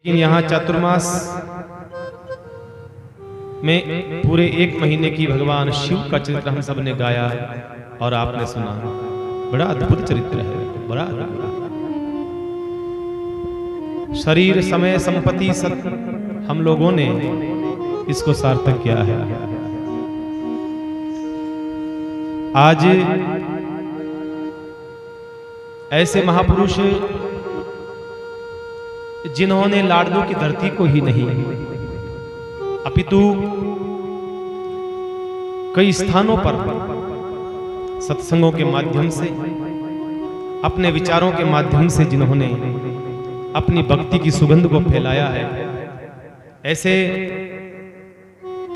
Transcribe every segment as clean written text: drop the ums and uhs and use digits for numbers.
लेकिन यहाँ चातुर्मास में पूरे 1 महीने की भगवान शिव का चरित्र हम सब ने गाया और आपने सुना। बड़ा अद्भुत चरित्र है, बड़ा अद्भुत। शरीर समय संपत्ति सत हम लोगों ने इसको सार्थक किया है। आज ऐसे महापुरुष जिन्होंने लाडनों की धरती को ही नहीं अपितु कई स्थानों पर सत्संगों के माध्यम से अपने विचारों के माध्यम से जिन्होंने अपनी भक्ति की सुगंध को फैलाया है, ऐसे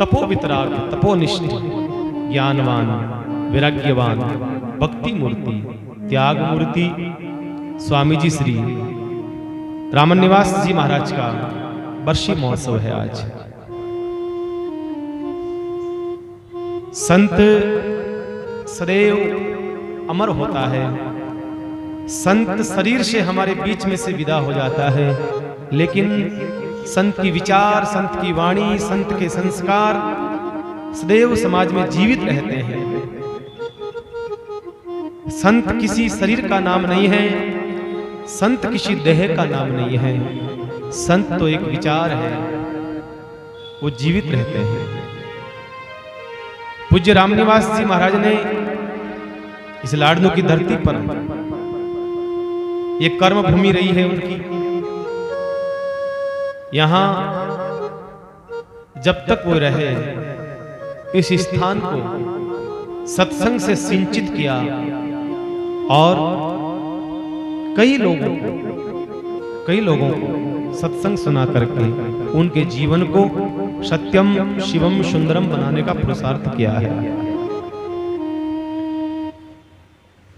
तपोवितराग तपोनिष्ठ ज्ञानवान वैराग्यवान भक्ति मूर्ति त्याग मूर्ति स्वामी जी श्री रामनिवास जी महाराज का वर्षी महोत्सव है आज। संत सदैव अमर होता है, संत शरीर से हमारे बीच में से विदा हो जाता है, लेकिन संत की विचार, संत की वाणी, संत के संस्कार सदैव समाज में जीवित रहते हैं। संत किसी शरीर का नाम नहीं है, संत किसी देह का नाम नहीं है, संत तो एक विचार है, वो जीवित रहते हैं। पूज्य रामनिवास जी महाराज ने इस लाडनों की धरती पर ये कर्म भूमि रही है उनकी। यहां जब तक वो रहे इस स्थान को सत्संग से सिंचित किया और कई लोगों को सत्संग सुना करके उनके जीवन को सत्यम शिवम सुंदरम बनाने का पुरुषार्थ किया है।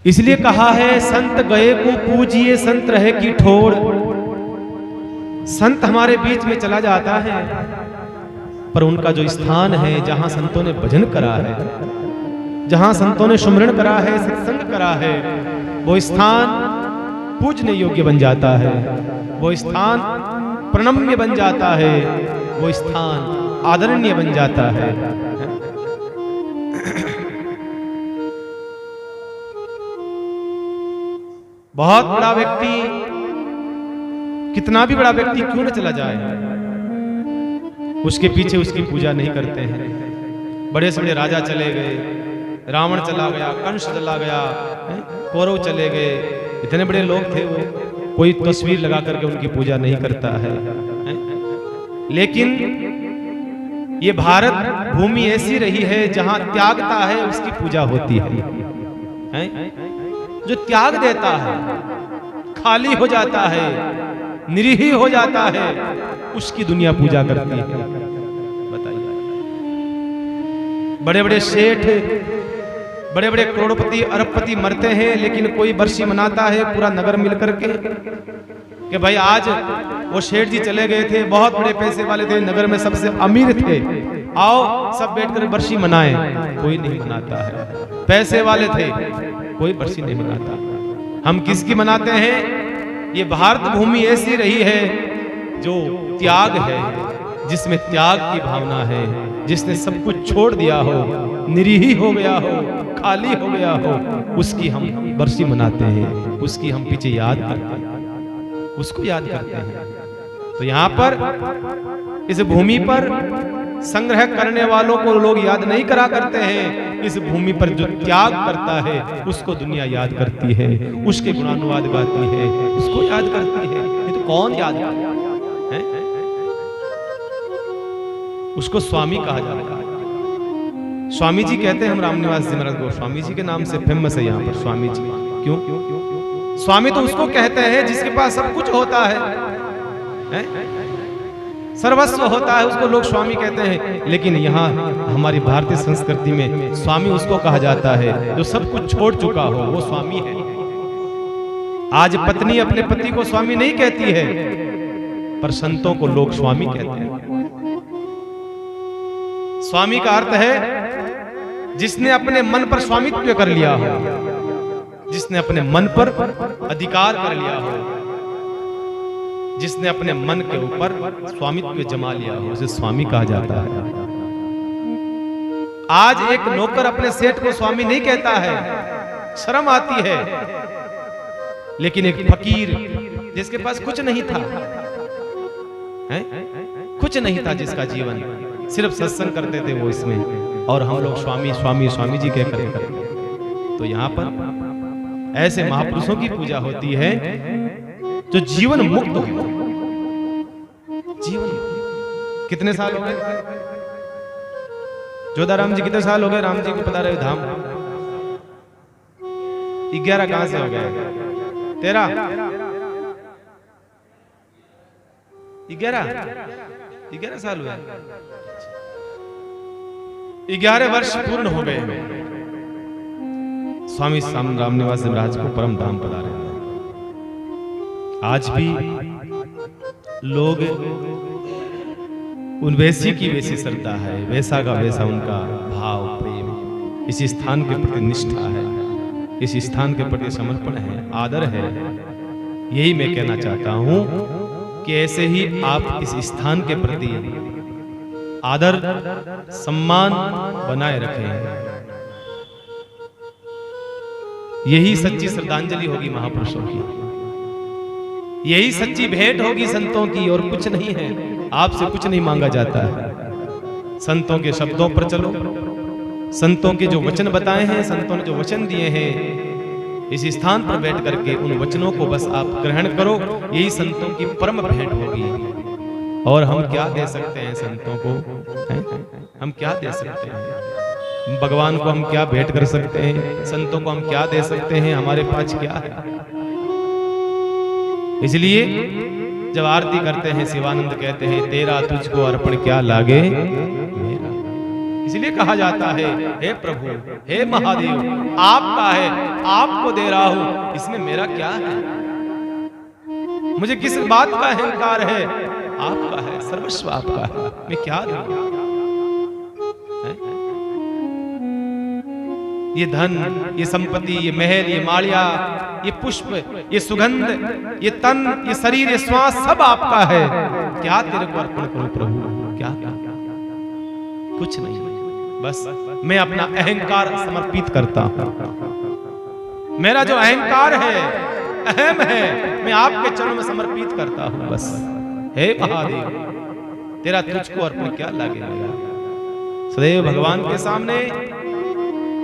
इसलिए कहा है संत गए को पूजिए संत रहे की ठोर। संत हमारे बीच में चला जाता है, पर उनका जो स्थान है, जहां संतों ने भजन करा है, जहां संतों ने सुमरण करा है, सत्संग करा है, वो स्थान पूजने योग्य बन जाता है, वो स्थान प्रणम्य बन जाता है, वो स्थान आदरणीय बन जाता है। बहुत बड़ा व्यक्ति, कितना भी बड़ा व्यक्ति क्यों न चला जाए, उसके पीछे उसकी पूजा नहीं करते हैं। बड़े से बड़े राजा चले गए, रावण चला गया, कंस चला गया, कौरव चले गए, इतने बड़े लोग थे, वो कोई तस्वीर लगा करके उनकी पूजा नहीं करता है। लेकिन ये भारत भूमि ऐसी रही है जहां त्यागता है उसकी पूजा होती है। जो त्याग देता है, खाली हो जाता है, निरीह हो जाता है, उसकी दुनिया पूजा करती है। बताइए, बड़े बड़े सेठ, बड़े बड़े करोड़पति अरबपति मरते हैं, लेकिन कोई बरसी मनाता है पूरा नगर मिलकर के कि भाई आज वो सेठ जी चले गए थे, बहुत बड़े पैसे वाले थे, नगर में सबसे अमीर थे, आओ सब बैठकर बरसी मनाएं। कोई नहीं मनाता है। पैसे वाले थे, कोई बरसी नहीं मनाता। हम किसकी मनाते हैं? ये भारत भूमि ऐसी रही है जो त्याग है, जिसमें त्याग की भावना है, जिसने सब कुछ छोड़ दिया हो, निरीह हो गया हो, खाली हो गया हो, उसकी हम बरसी मनाते हैं, उसकी हम पीछे याद करते हैं, उसको याद करते हैं। तो यहाँ पर इस भूमि पर संग्रह करने वालों को लोग याद नहीं करा करते हैं, इस भूमि पर जो त्याग करता है उसको दुनिया याद करती है, उसके गुणानुवाद गाती है, उसको याद करती है। ये तो कौन याद करता है? उसको स्वामी कहा जाता है। स्वामी जी कहते हैं हम रामनिवास जी महाराज को, स्वामी जी के नाम से फेमस है यहाँ पर स्वामी जी। क्यों? स्वामी तो उसको कहते हैं जिसके पास सब कुछ होता है, सर्वस्व होता है, उसको लोग स्वामी कहते हैं। लेकिन यहाँ हमारी भारतीय संस्कृति में स्वामी उसको कहा जाता है जो सब कुछ छोड़ चुका हो, वो स्वामी है। आज पत्नी अपने पति को स्वामी नहीं कहती है, पर संतों को लोग स्वामी कहते हैं। स्वामी का अर्थ है जिसने अपने मन पर स्वामित्व कर लिया हो, जिसने अपने मन पर अधिकार कर लिया हो, जिसने अपने मन के ऊपर स्वामित्व जमा लिया हो उसे स्वामी कहा जाता है। आज एक नौकर अपने सेठ को स्वामी नहीं कहता है, शर्म आती है। लेकिन एक फकीर जिसके पास कुछ नहीं था, है? कुछ नहीं था, जिसका जीवन सिर्फ सत्संग करते थे वो इसमें, और हम लोग स्वामी स्वामी स्वामी जी कह करते। तो यहाँ पर ऐसे महापुरुषों की पूजा होती है जो जीवन मुक्त हो। जीवन कितने साल हो गए जोधाराम जी, कितने साल हो गए राम जी को पता रहे धाम? 11 कहां से हो गए? 13 11 साल हुए। 11 वर्ष पूर्ण हो गए स्वामी रामनिवास महाराज को परम धाम पधारे। आज भी लोग उन वैसी की वैसी श्रद्धा है, वैसा का वैसा उनका भाव प्रेम, इस स्थान के प्रति निष्ठा है, इस स्थान के प्रति समर्पण है, आदर है। यही मैं कहना चाहता हूं कि ऐसे ही आप इस स्थान के प्रति आदर सम्मान बनाए रखें। यही सच्ची श्रद्धांजलि होगी महापुरुषों की, यही सच्ची भेंट होगी संतों की, और कुछ नहीं है। आपसे कुछ नहीं मांगा जाता है। संतों के शब्दों पर चलो, संतों के जो वचन बताए हैं, संतों ने जो वचन दिए हैं, इस स्थान पर बैठ करके उन वचनों को बस आप ग्रहण करो। यही संतों की परम भेंट होगी। और हम क्या दे सकते हैं संतों को? हम क्या दे सकते हैं? भगवान को हम क्या भेंट कर सकते हैं? संतों को हम क्या दे सकते हैं? हमारे पास क्या है? इसलिए जब आरती करते हैं शिवानंद कहते हैं तेरा तुझको अर्पण क्या लागे मेरा। इसलिए कहा जाता है हे प्रभु हे महादेव आपका है, आपको दे रहा हूं, इसमें मेरा क्या है? मुझे किस बात का अहंकार है? आपका है, सर्वस्व आपका है, मैं क्या दूं? ये धन, ये संपत्ति, ये महल, ये मालिया, ये पुष्प, ये सुगंध, ये तन, ये शरीर, ये श्वास सब आपका है। क्या तेरे को अर्पण करूं प्रभु? क्या? कुछ नहीं, बस मैं अपना अहंकार समर्पित करता हूं। मेरा जो अहंकार है, अहम है, मैं आपके चरणों में समर्पित करता हूं। बस हे महादेव तेरा तुझको अर्पण क्या लगेगा। सदैव भगवान के सामने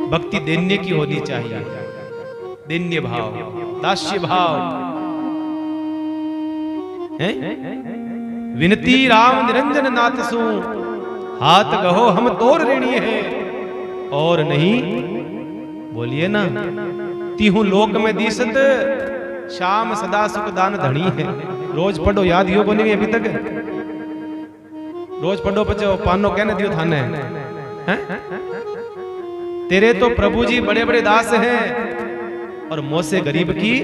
भक्ति दैन्य की होनी चाहिए, दैन्य भाव, दास्य भाव है। विनती राम निरंजन नाथ सु हाथ गहो हम तोर ऋणी है, और नहीं बोलिए ना तिहु लोक में दीसत श्याम सदा सुख दान धनी है। रोज पढ़ो, याद यो बनी अभी तक रोज पढ़ो बच्चो, पानो कहने दियो थाने हैं? तेरे तो प्रभु जी बड़े बड़े दास हैं, और मोसे गरीब की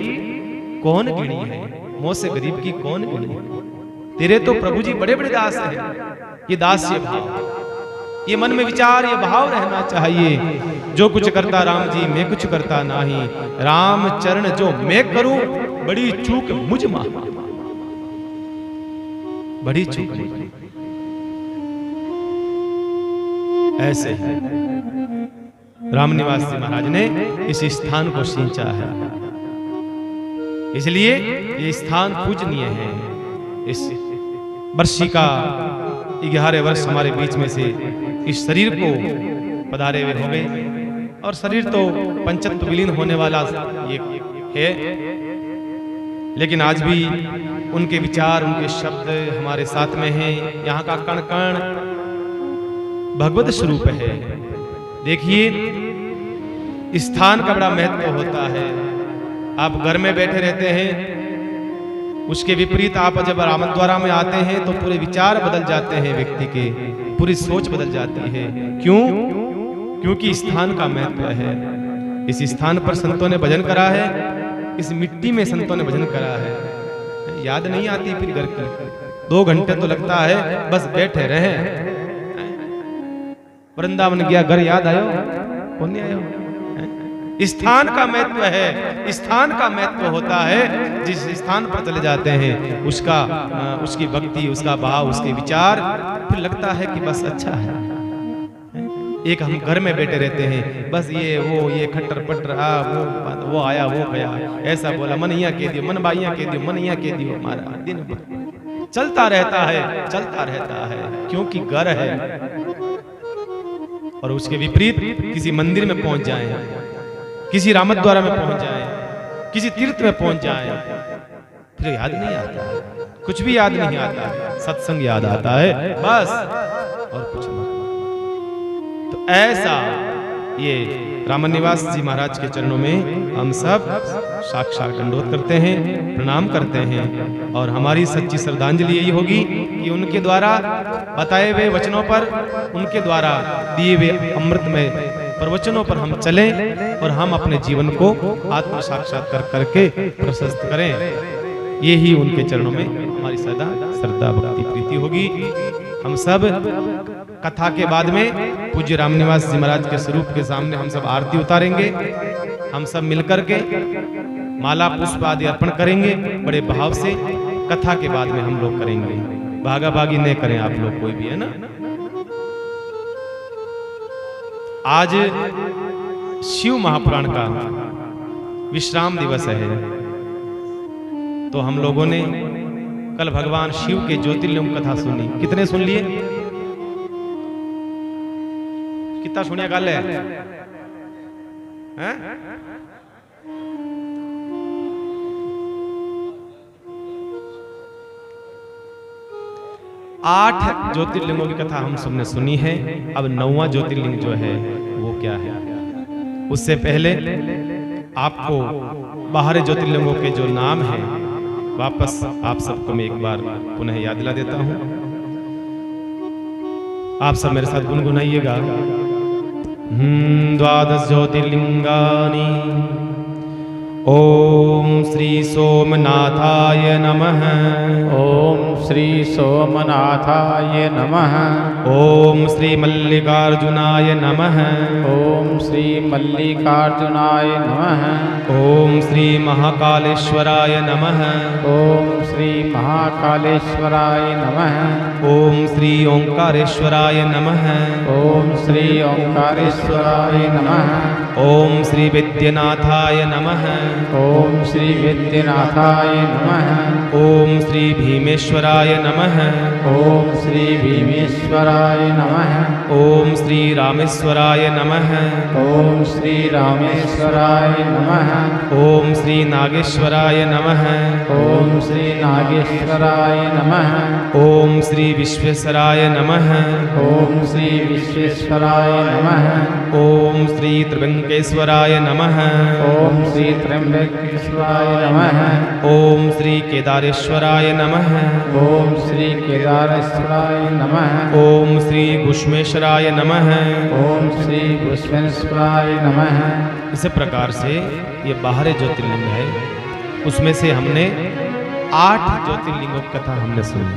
कौन गिनी है? मोसे गरीब की कौन गिनी? तेरे तो प्रभु जी बड़े बड़े दास हैं। ये दास्य भाव, ये मन में विचार, ये भाव रहना चाहिए। जो कुछ करता राम जी मैं कुछ करता नहीं, राम चरण जो मैं करूं बड़ी चूक मुझ मा, बड़ी चूक। ऐसे है रामनिवास जी महाराज ने इस स्थान को सींचा है, इसलिए ये स्थान पूजनीय है। इस वर्षी का 11 वर्ष हमारे बीच में से इस शरीर को पधारे हुए हो गए, और शरीर तो पंचत्व विलीन होने वाला ये है, लेकिन आज भी उनके विचार, उनके शब्द हमारे साथ में हैं। यहाँ का कण कण भगवत स्वरूप है। देखिए स्थान का बड़ा महत्व होता है। आप घर में बैठे रहते हैं, उसके विपरीत आप जब रामद्वारा में आते हैं तो पूरे विचार बदल जाते हैं, व्यक्ति के पूरी सोच बदल जाती है। क्यों? क्योंकि स्थान का महत्व है। इस स्थान पर संतों ने भजन करा है, इस मिट्टी में संतों ने भजन करा है। याद नहीं आती फिर घर की, 2 घंटे तो लगता है बस बैठे रहे। वृंदावन गया, घर याद आयो? कौन नहीं आयो? स्थान का महत्व है, स्थान का महत्व होता है। जिस स्थान पर चले जाते हैं उसकी भक्ति, उसका भाव, उसके विचार, फिर लगता है कि बस अच्छा है। एक हम घर में बैठे रहते हैं, बस ये खट्टर पट्टर, वो आया वो गया, ऐसा बोला, मन यहाँ कह दियो, मन बाइया कह दियो, मन यहाँ कह दियो, हमारा दिन भर चलता रहता है, क्योंकि घर है। और उसके विपरीत किसी मंदिर में पहुंच जाए, किसी रामद्वारा में पहुंच जाए, किसी तीर्थ में पहुंच जाए, फिर याद नहीं आता, कुछ भी याद नहीं आता, सत्संग याद आता है बस, और कुछ नहीं। तो ऐसा ये रामनिवास जी महाराज के चरणों में हम सब साक्षात दंडवत करते हैं, प्रणाम करते हैं। और हमारी सच्ची श्रद्धांजलि यही होगी कि उनके द्वारा बताए हुए वचनों पर, उनके द्वारा दिए हुए अमृतमय प्रवचनों पर हम चलें और हम अपने जीवन को आत्म साक्षात्कार करके प्रशस्त करें। ये ही उनके चरणों में हमारी सदा श्रद्धा भक्ति प्रीति होगी। हम सब कथा के बाद में पूज्य रामनिवास जी महाराज के स्वरूप के सामने हम सब आरती उतारेंगे, हम सब मिलकर के माला पुष्प आदि अर्पण करेंगे बड़े भाव से। कथा के बाद में हम लोग करेंगे, भागा भागी नहीं करें आप लोग कोई भी, है ना। आज शिव महापुराण का विश्राम दिवस है, तो हम लोगों ने कल भगवान शिव के ज्योतिर्लिंग कथा सुनी। कितने सुन लिए? कितना सुनिया गल है? 8 ज्योतिर्लिंगों की कथा हम सबने सुनी है। अब 9वां ज्योतिर्लिंग जो है वो क्या है? उससे पहले आपको बाहरी ज्योतिर्लिंगों के जो नाम है वापस आप सबको मैं एक बार पुनः याद दिला देता हूं। आप सब मेरे साथ गुनगुनाइएगा। 12 ज्योतिर्लिंगानि। ओम श्री सोमनाथाय नमः। ओम श्री सोमनाथाय नमः। ओम श्री मल्लिकार्जुनाय नमः। ओम श्री मल्लिकार्जुनाय नमः। ओम श्री महाकालेश्वराय नमः। ओम श्री महाकालेश्वराय नमः। ओम श्री ओंकारेश्वराय नमः। ओम श्री ओंकारेश्वराय नमः। ओम श्री विद्यनाथाय नमः। ओम श्री विद्यनाथाय नमः। ओम श्री भीमेश्वराय नमः। ओम श्री भीमेश्वराय नमः। ओम श्री रामेश्वराय नमः। ओम श्री रामेश्वराय नमः। ओम श्री नागेश्वराय नमः। ओम श्री नागेश्वराय नमः। ओम श्री विश्वेश्वराय नमः। ओम श्री विश्वेश्वराय नमः। ओम श्री त्र्यंबकेश्वराय नमः। ओम श्री त्र्यंबकेश्वराय नमः। ओम श्री केदारेश्वराय नमः। ओम श्री केदारेश्वराय नमः। ओम श्री घुष्मेश्वराय नमः। ओम श्री घुष्मेश्वराय नमः। इसी प्रकार से ये बाहरी ज्योतिर्लिंग है, उसमें से हमने 8 ज्योतिर्लिंगों की कथा हमने सुनी।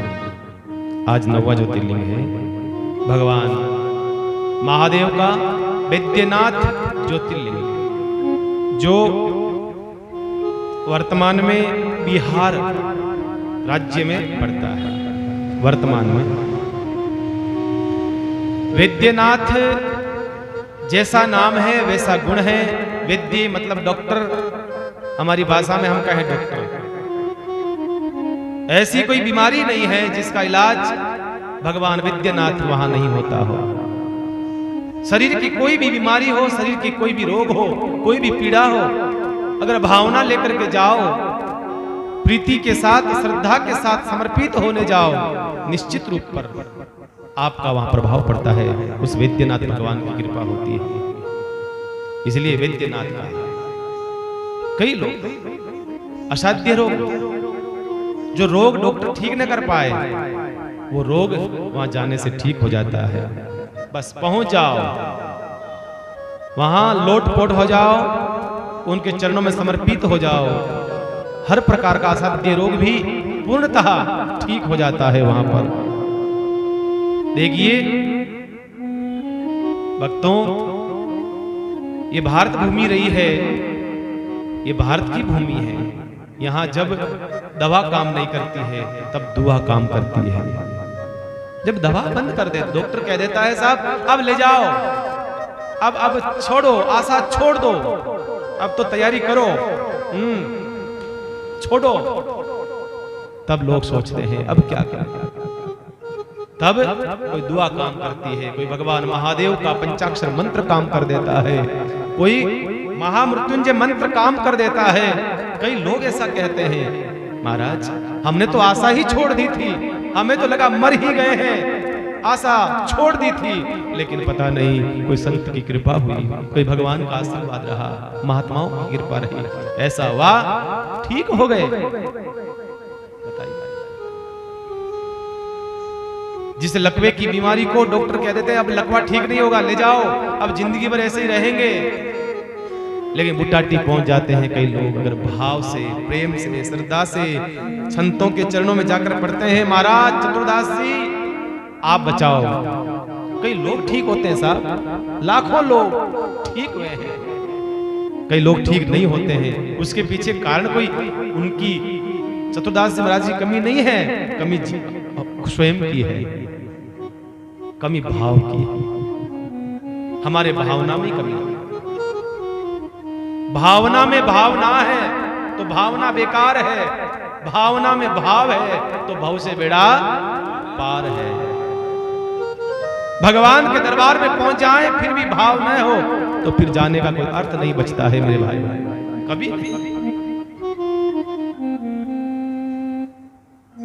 आज 9वां ज्योतिर्लिंग है भगवान महादेव का वैद्यनाथ ज्योतिर्लिंग, जो वर्तमान में बिहार राज्य में पड़ता है। वर्तमान में वैद्यनाथ जैसा नाम है वैसा गुण है। वैद्य मतलब डॉक्टर, हमारी भाषा में हम कहें डॉक्टर। ऐसी कोई बीमारी नहीं है जिसका इलाज भगवान वैद्यनाथ वहां नहीं होता हो। शरीर की कोई भी बीमारी हो, शरीर की कोई भी रोग हो, कोई भी पीड़ा हो, अगर भावना लेकर के जाओ, प्रीति के साथ, श्रद्धा के साथ समर्पित होने जाओ, निश्चित रूप पर आपका वहां प्रभाव पड़ता है। उस वैद्यनाथ भगवान की कृपा होती है, इसलिए वैद्यनाथ का। कई लोग असाध्य रोग, जो रोग डॉक्टर ठीक न कर पाए, वो रोग वहां जाने से ठीक हो जाता है। बस पहुंच जाओ, वहां लोटपोट हो जाओ, उनके चरणों में समर्पित हो जाओ, हर प्रकार का असाध्य रोग भी पूर्णतः ठीक हो जाता है वहां पर। देखिए भक्तों, ये भारत भूमि रही है, ये भारत की भूमि है। यहाँ जब दवा काम नहीं करती है तब दुआ काम करती है। जब दवा बंद कर दे डॉक्टर कह देता है साहब अब ले जाओ, अब छोड़ो, आशा छोड़ दो, अब तो तैयारी करो, छोड़ो, तब लोग सोचते हैं अब क्या करें। तब कोई दुआ काम करती है, कोई भगवान महादेव का पंचाक्षर मंत्र काम कर देता है, कोई महामृत्युंजय मंत्र काम कर देता है। कई लोग ऐसा कहते हैं महाराज हमने तो आशा ही छोड़ दी थी, हमें तो लगा मर ही गए हैं, आशा छोड़ दी थी, लेकिन पता नहीं कोई संत की कृपा हुई, कोई भगवान का आशीर्वाद रहा, महात्माओं की कृपा रही, ऐसा हुआ ठीक हो गए। बताइए जिस लकवे की बीमारी को डॉक्टर कह देते हैं अब लकवा ठीक नहीं होगा, ले जाओ, अब जिंदगी भर ऐसे ही रहेंगे, लेकिन बुटाटी पहुंच जाते हैं कई लोग अगर भाव से, प्रेम से, श्रद्धा से संतों के चरणों में जाकर पढ़ते हैं महाराज चतुर्दास जी आप बचाओ। कई लोग ठीक होते हैं साहब, लाखों लोग ठीक हुए हैं, कई लोग ठीक नहीं होते हैं। उसके पीछे कारण कोई उनकी चतुर्दास जी महाराज की कमी नहीं है, कमी स्वयं की है, कमी भाव की है, हमारे भावना में कमी है। भावना में भावना है तो भावना बेकार है, भावना में भाव है तो भाव से बेड़ा पार है। भगवान के दरबार में पहुंच जाए फिर भी भाव न हो तो फिर जाने का कोई अर्थ नहीं बचता है मेरे भाई, कभी नहीं।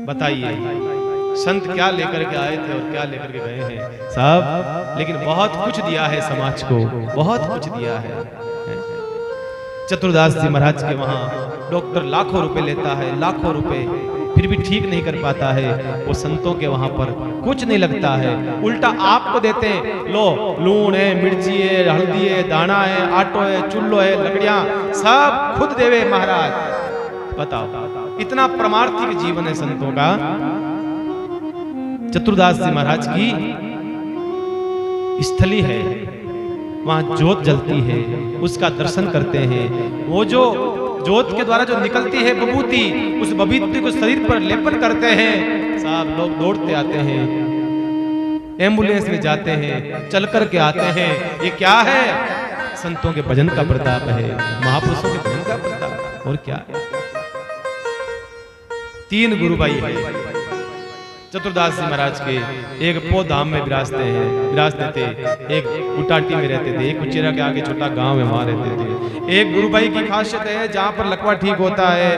बताइए संत क्या लेकर के आए थे और क्या लेकर के गए हैं साहब, लेकिन बहुत कुछ दिया है समाज को, बहुत कुछ दिया है। चतुर्दास जी महाराज के वहां डॉक्टर लाखों रुपए लेता है, लाखों रुपए, फिर भी ठीक नहीं कर पाता है। वो संतों के वहां पर कुछ नहीं लगता है, उल्टा आपको देते हैं, लो लूण है, मिर्ची है, हल्दी है, दाना है, आटो है, चुल्लो है, लकड़ियां सब खुद देवे महाराज। बताओ इतना परमार्थिक जीवन है संतों का। चतुर्दास जी महाराज की स्थली है, वहां ज्योत जलती है, उसका दर्शन करते हैं। वो जो ज्योत के द्वारा जो निकलती है विभूति, उस विभूति को शरीर पर लेपन करते हैं साहब, लोग दौड़ते आते हैं, एम्बुलेंस में जाते हैं, चल कर के आते हैं। ये क्या है? संतों के भजन का प्रताप है, महापुरुषों के भजन का प्रताप, और क्या है। 3 गुरुभाई है चतुर्दास जी महाराज के, एक पो धाम में विराजते थे, एक उटाटी में रहते थे, एक उचेरा के आगे छोटा गांव में वहां रहते थे। एक गुरुभाई की खासियत है जहां पर लकवा ठीक होता है,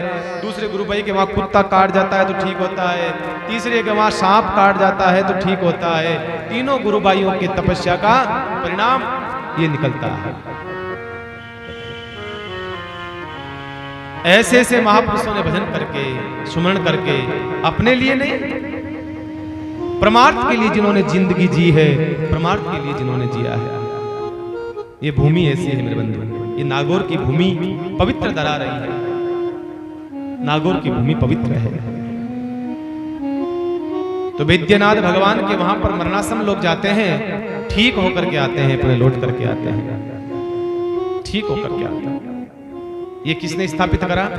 दूसरे गुरुभाई के वहां कुत्ता काट जाता है तो ठीक होता है, तीसरे के वहां सांप काट जाता है तो ठीक होता है। तीनों गुरुभाइयों की तपस्या का परिणाम ये निकलता है। ऐसे ऐसे महापुरुषों ने भजन करके, सुमरण करके, अपने लिए नहीं परमार्थ के लिए जिन्होंने जिंदगी जी है, परमार्थ के लिए जिन्होंने जिया है। ये भूमि ऐसी है मेरे बंधु, ये नागौर की भूमि पवित्र धरा रही है, नागौर की भूमि पवित्र है। तो वैद्यनाथ भगवान के वहां पर मरणासन्न लोग जाते हैं, ठीक होकर के आते हैं, अपने लौट करके आते हैं, ठीक होकर के आते हैं। ये किसने स्थापित करा?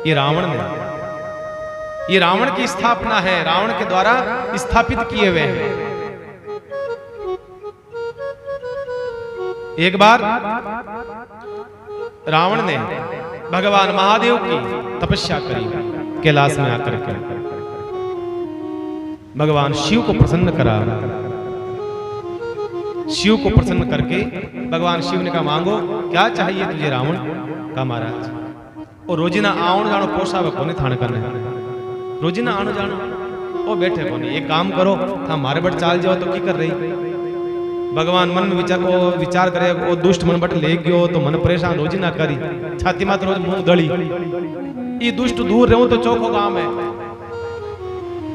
ये रावण ने। ये रावण की स्थापना है, रावण के द्वारा स्थापित किए हुए हैं। एक बार रावण ने भगवान महादेव की तपस्या करी कैलाश में आकर के, भगवान शिव को प्रसन्न करा। शिव को प्रसन्न करके भगवान शिव ने कहा मांगो क्या चाहिए तुझे रावण का महाराज। और रोजिना आउण जानो पोसावे कोने थाने करने, रोजिना आनो जानो ओ बैठे कोनी। एक काम करो था मारे बट चाल जाओ तो की कर रही। भगवान मन में विचार करे वो दुष्ट मन बट ले गयो तो मन परेशान रोजिना करी, छाती मात रोज मुंह दड़ी, ये दुष्ट दूर रहूं तो चौको गांव है।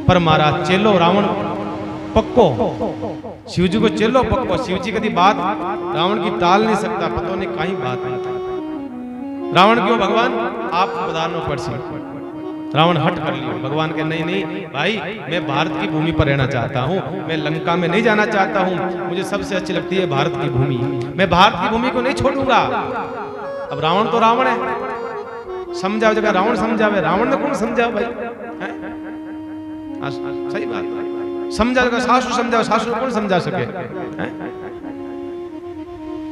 पर महाराज चेलो रावण पक्को, शिवजी को चेलो पक्को, शिवजी कभी बात रावण की टाल नहीं सकता, पता नहीं कहीं बात नहीं। रावण क्यों भगवान आप पधारनो पड़सी। रावण हट कर लिया। भगवान के नहीं नहीं भाई, मैं भारत की भूमि पर रहना चाहता हूँ, मैं लंका में नहीं जाना चाहता हूँ, मुझे सबसे अच्छी लगती है भारत की भूमि, मैं भारत की भूमि को नहीं छोड़ूंगा। अब रावण तो रावण है, समझाओ जगह रावण समझावे, रावण ने कौन समझाओ भाई, सही बात है, समझा जगह सासू समझाओ, सासू कौन समझा सके।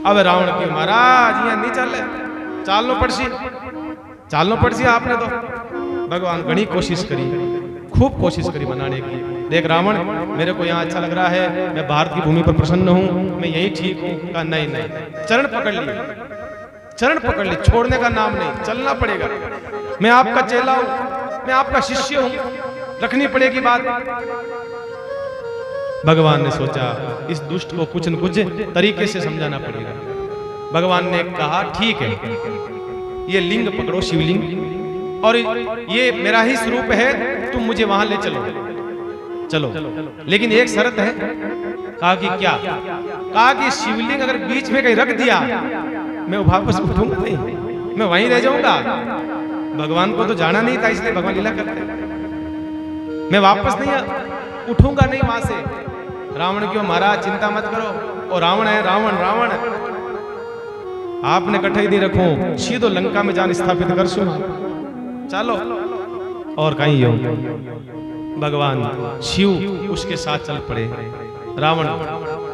अब रावण के महाराज यहाँ नहीं चले, चालनो पड़सी आपने तो। भगवान घनी कोशिश करी, खूब कोशिश करी मनाने की। देख रावण, मेरे को यहाँ अच्छा लग रहा है, मैं भारत की भूमि पर प्रसन्न हूँ, मैं यही ठीक हूँ। कहा नहीं नहीं, चरण पकड़ ली, छोड़ने का नाम नहीं, चलना पड़ेगा। मैं आपका चेला हूँ, मैं आपका शिष्य हूँ, रखनी पड़ेगी बात। भगवान ने सोचा इस दुष्ट को कुछ न कुछ तरीके से समझाना पड़ेगा। भगवान ने कहा ठीक है, ये लिंग पकड़ो, शिवलिंग, और ये मेरा ही स्वरूप है, तुम मुझे वहां ले चलो, लेकिन एक शर्त है। कहा कि क्या? कहा कि शिवलिंग अगर बीच में कहीं रख दिया, मैं वापस उठूंगा नहीं, मैं वहीं रह जाऊंगा। भगवान को तो जाना नहीं था, इसलिए भगवान लीला करते, मैं वापस नहीं उठूंगा नहीं वहां से। रावण क्यों? महाराज चिंता मत करो, और रावण है, रावण आपने कठई दी रखो, सीधो लंका में जान स्थापित कर सो, चलो और कहीं हो। भगवान शिव उसके साथ चल पड़े। रावण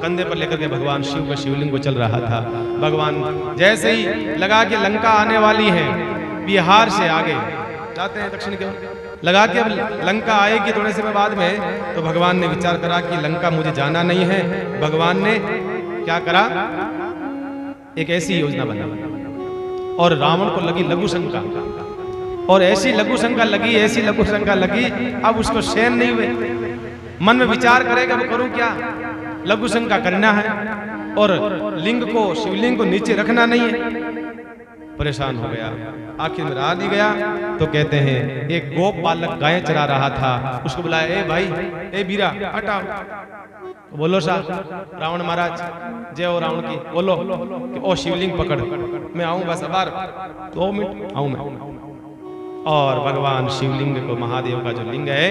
कंधे पर लेकर के भगवान शिव का शिवलिंग को चल रहा था। भगवान जैसे ही लगा के लंका आने वाली है, बिहार से आगे जाते हैं दक्षिण की ओर, लगा के अब लंका आएगी थोड़े समय बाद में, तो भगवान ने विचार करा कि लंका मुझे जाना नहीं है। भगवान ने क्या करा, एक ऐसी योजना बना, और रावण को लगी लघु शंका, और ऐसी लघु शंका लगी, अब उसको सहन नहीं हुए, मन में विचार करेगा वो करूं क्या, लघु शंका करना है और लिंग को, शिवलिंग को नीचे रखना नहीं है। परेशान हो गया, आखिर में रहा नहीं गया, तो कहते हैं एक गोप बालक गाय चरा रहा था, उसको बुलाया, ए भाई, ए बीरा, हटाओ, बोलो साहब, रावण महाराज जय हो रावण की, बोलो कि ओ शिवलिंग पकड़, मैं आऊं बस अबार 2 मिनट आऊं मैं। और भगवान शिवलिंग को, महादेव का जो लिंग है,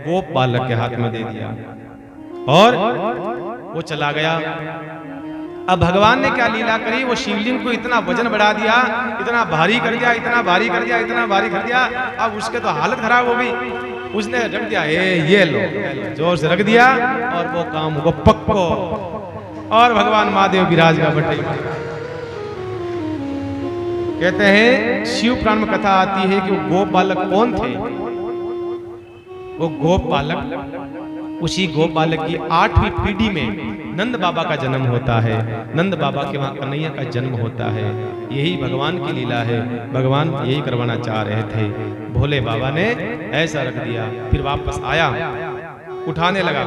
गोप बालक के हाथ में दे दिया और वो चला गया। अब भगवान ने क्या लीला करी, वो शिवलिंग को इतना वजन बढ़ा दिया, इतना भारी कर दिया, अब उसके तो हालत खराब हो गई। उसने रख दिया, ये लो, जोर से रख दिया, और वो काम को पक्को, और भगवान महादेव विराज का बटे। कहते हैं शिव पुराण में कथा आती है कि वो गोप बालक कौन थे। वो गोप बालक, उसी गोप बालक की 8वीं पीढ़ी में नंद बाबा का जन्म होता है। नंद बाबा के वहां कन्हैया का जन्म होता है। यही भगवान की लीला है, भगवान यही करवाना चाह रहे थे। भोले बाबा ने ऐसा रख दिया, फिर वापस आया, उठाने लगा,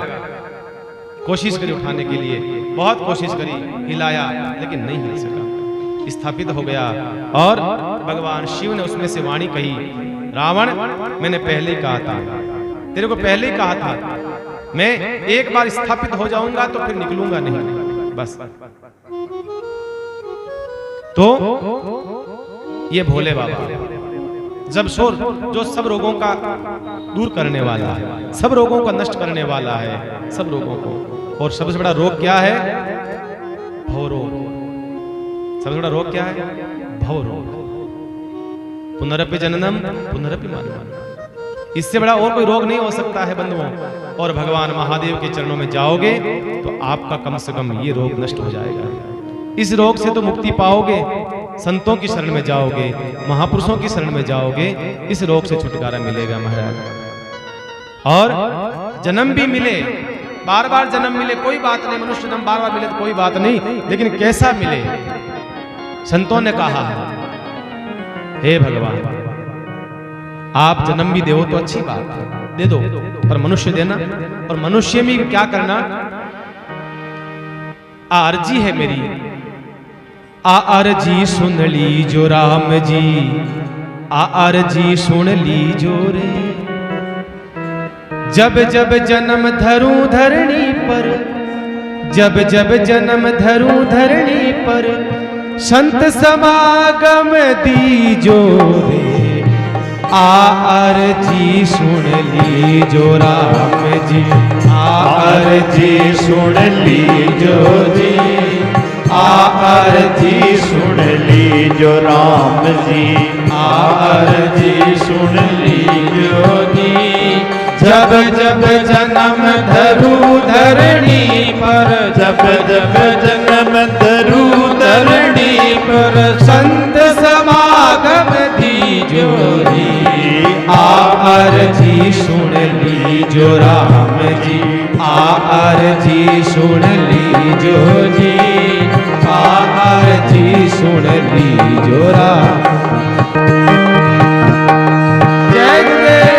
कोशिश करी उठाने के लिए, बहुत कोशिश करी, हिलाया, लेकिन नहीं हिल सका, स्थापित हो गया। और भगवान शिव ने उसमें से वाणी कही, रावण, मैंने पहले ही कहा था, तेरे को पहले ही कहा था, मैं एक बार स्थापित हो जाऊंगा तो फिर निकलूंगा नहीं, बस। तो ये भोले बाबा जब शोर, जो सब रोगों का दूर करने वाला है, सब रोगों को नष्ट करने वाला है, सब रोगों को। और सबसे बड़ा रोग क्या है? भव रोग। सबसे बड़ा रोग क्या है? भव रोग। पुनरपि जननम पुनरपि मरणम। इससे बड़ा और कोई रोग नहीं हो सकता है बंधुओं। और भगवान महादेव के चरणों में जाओगे तो आपका कम से कम ये रोग नष्ट हो जाएगा। इस रोग से तो मुक्ति पाओगे, संतों की शरण में जाओगे, महापुरुषों की शरण में जाओगे, इस रोग से छुटकारा मिलेगा महाराज। और जन्म भी मिले, बार बार जन्म मिले, कोई बात नहीं, मनुष्य जन्म बार बार मिले तो कोई बात नहीं, लेकिन कैसा मिले? संतों ने कहा, हे भगवान, आप जन्म भी दो तो अच्छी बात है, दे दो, पर मनुष्य देना, और मनुष्य में क्या करना? अर्जी है मेरी, अर्जी सुन ली जो राम जी, अर्जी सुन ली जो रे, जब जब जन्म धरूं धरणी पर, जब जब जन्म धरूं धरणी पर, संत समागम दीजो रे, अर्जी सुन लीजो राम जी, अर्जी सुन लीजो जी, अर्जी सुन लीजो राम जी, अर्जी सुन लीजो जी। जब जब जन्म धरू धरणी पर, जब जब जन्म धरू धरणी पर संत समागम दीजो जी। अर्जी सुन लीजो राम जी, अर्जी सुन लीजो जी, अर्जी सुन लीजो राम। जय गुरुदेव।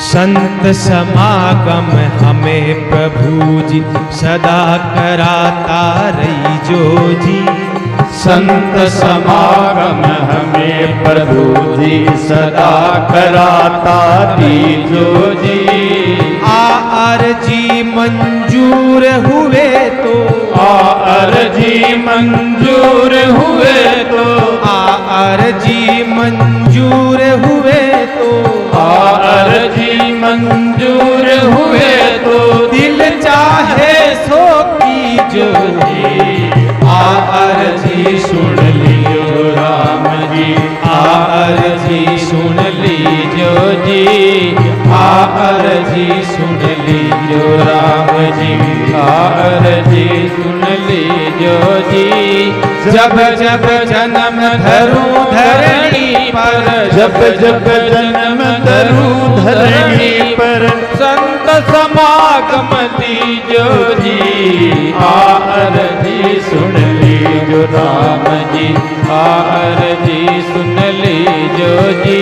संत समागम हमें प्रभु जी सदा कराता रही जो जी। संत समागम हमें प्रभु जी सदा कराता दीजो जी। अर्जी मंजूर हुए तो, अर्जी मंजूर हुए तो, अर्जी मंजूर हुए तो, अर्जी मंजूर हुए तो दिल चाहे सो कीजो जी। अर्जी सुन लीजो राम जी, अर्जी सुन लीजो जी, अर्जी सुन लीजो राम जी, अर्जी सुन लीजो जी। जब जब जन्म धरू धरणी पर, जब जब जन्म धरू धरणी पर संत समागम दीजो जी। अर्जी सुन लीजो राम जी, अर्जी सुन लीजो जी,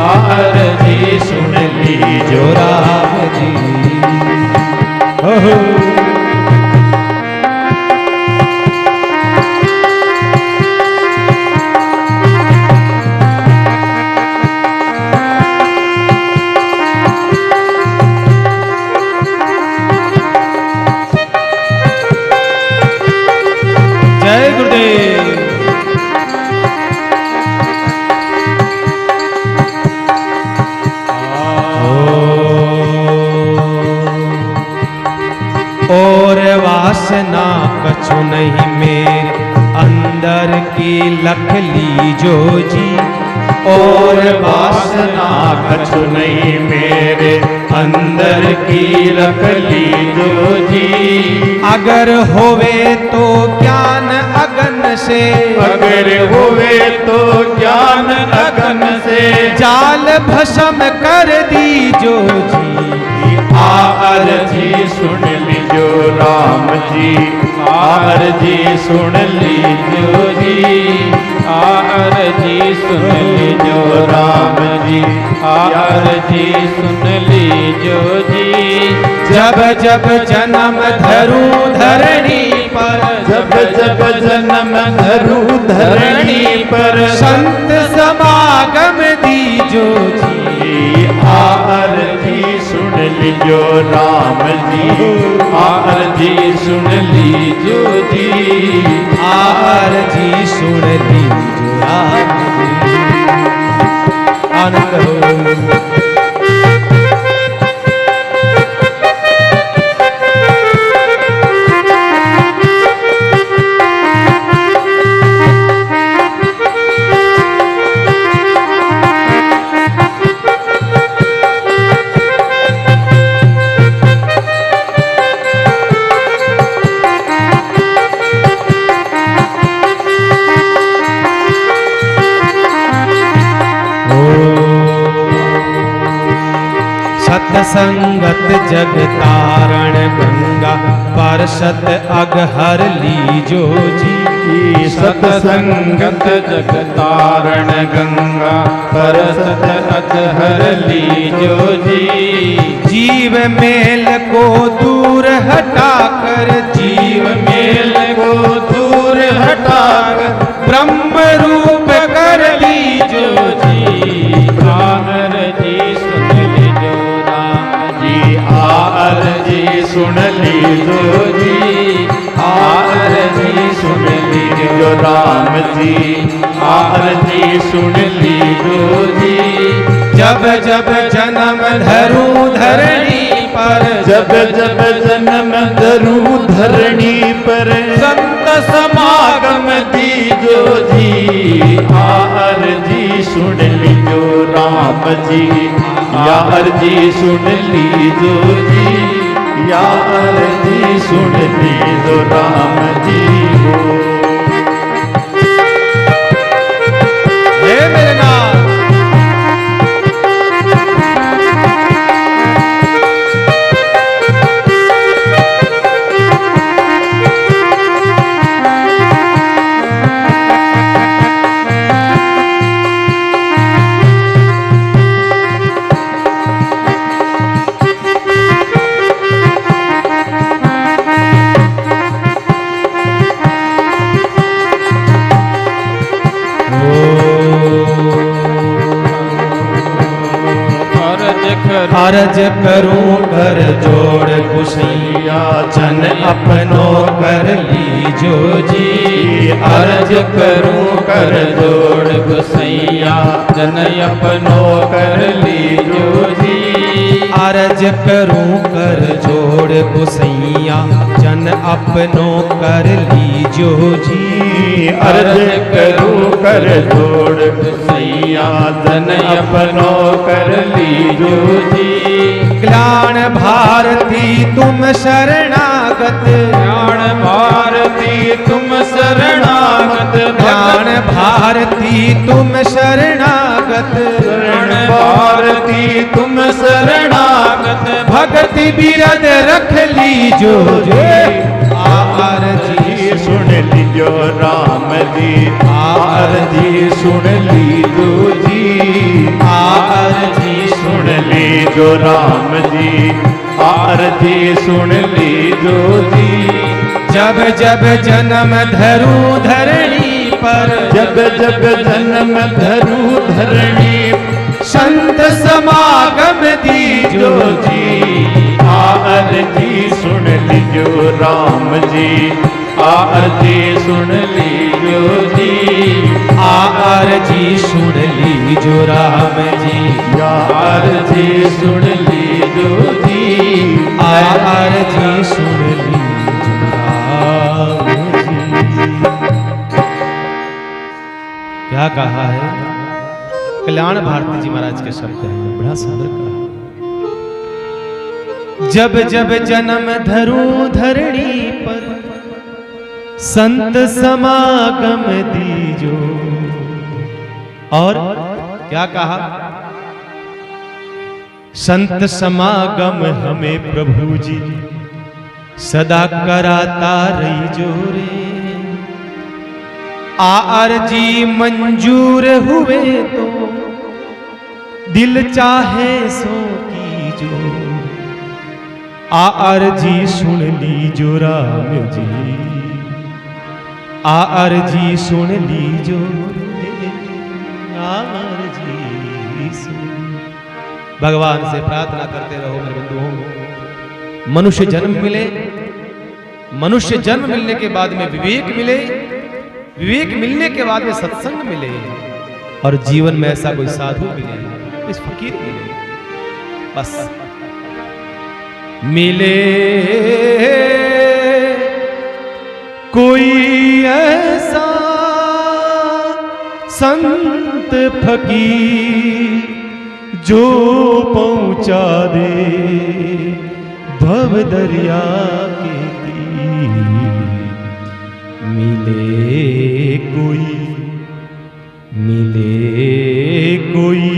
अर्जी सुन लीजो राम जी। जय गुरुदेव। और वासना कछु नहीं मेरे अंदर की लख लीजो जी। और वासना कछु नहीं मेरे अंदर की रख लीजो जी। अगर होवे तो ज्ञान अगन से, अगर हुए तो ज्ञान अगन से जाल भस्म कर दीजो जी। अर्जी सुन लीजो राम जी, अर्जी सुन लीजो जी, अर्जी सुन लीजो राम जी, अर्जी सुन लीजो जी। जब जब जन्म धरू धरणी पर, जब जब जन्म धरू धरणी पर संत समागम दीजो जी। अर्जी सुन लीजो राम जी, अर्जी सुन लीजो जी, अर्जी सुन लीजो राम जी। आनंद हो। सतसंगत जग तारण गंगा पार्षद अगहर लीजो जी। की सतसंगत जग तारण गंगा परसत अतहर लीजो जी। जीव मेल को दूर हटाकर, जीव मेल को दूर हटाकर ब्रह्म रूप कर लीजो जी। आर जी सुन लीजो राम जी, आर जी सुन लीजो जी, आर जी सुन लीजो राम जी, आर जी सुन लीजो जी। जब जब जन्म धरूं धरणी पर, जब जब जन्म धरूं धरणी पर, संत समागम दीजो जी। आर जी सुन लीजो राम जी, यार जी सुन लीजो जी, यार जी सुन लीजो राम जी हो। हे मेरे नाथ, अर्ज करूं कर जोड़ गुसैया, जन अपनो कर लीजो जी। अर्ज करूं कर जोड़ गुसैया, जन अपनो कर लीजो जी। अर्ज करूं कर जोड़ गुसैया, जन अपनो कर लीजो जी। अर्ज करूं कर जोड़ गुसैया, जन अपनो कर लीजो जी। ज्ञान भारती तुम शरणागत, ज्ञान भारती तुम शरणागत, ज्ञान भारती तुम शरणागत, शरण भारती तुम शरणागत, भक्ति बिरद रख लीजो जी। आर जी सुन लीजो राम जी, आर जी सुन लीजो जी, आर जी सुन लीजो राम जी, आर जी सुन लीजो जी। जब जब जन्म धरूं धरणी पर, जब जब जन्म धरूं धरणी, संत समागम दीजो जी। आर जी सुन लीजो राम जी, आर जी सुन लीजो जी, आर जी सुन लीजो राम जी, यार जी सुन लीजो जी, आर जी सुन लीजो राम जी। क्या कहा है? कल्याण भारती जी महाराज के शब्द हैं, बड़ा सुंदर कहा। जब जब जन्म धरूं धरणी पर, संत समागम दीजो। और क्या कहा? संत समागम हमें प्रभु जी सदा कराता रही जो रे। आर जी मंजूर हुए तो दिल चाहे सो कीजो। आर जी सुन लीजो राम जी, आर जी सुन लीजो, आर जी सुन। भगवान से प्रार्थना करते रहो मेरे बंधुओं, मनुष्य जन्म मिले, मनुष्य जन्म मिलने के बाद में विवेक मिले, विवेक मिलने के बाद में सत्संग मिले, और जीवन में ऐसा कोई साधु मिले, इस फकीर मिले, बस मिले कोई ऐसा संत फकीर जो पहुंचा दे भव दरिया के तीर। मिले कोई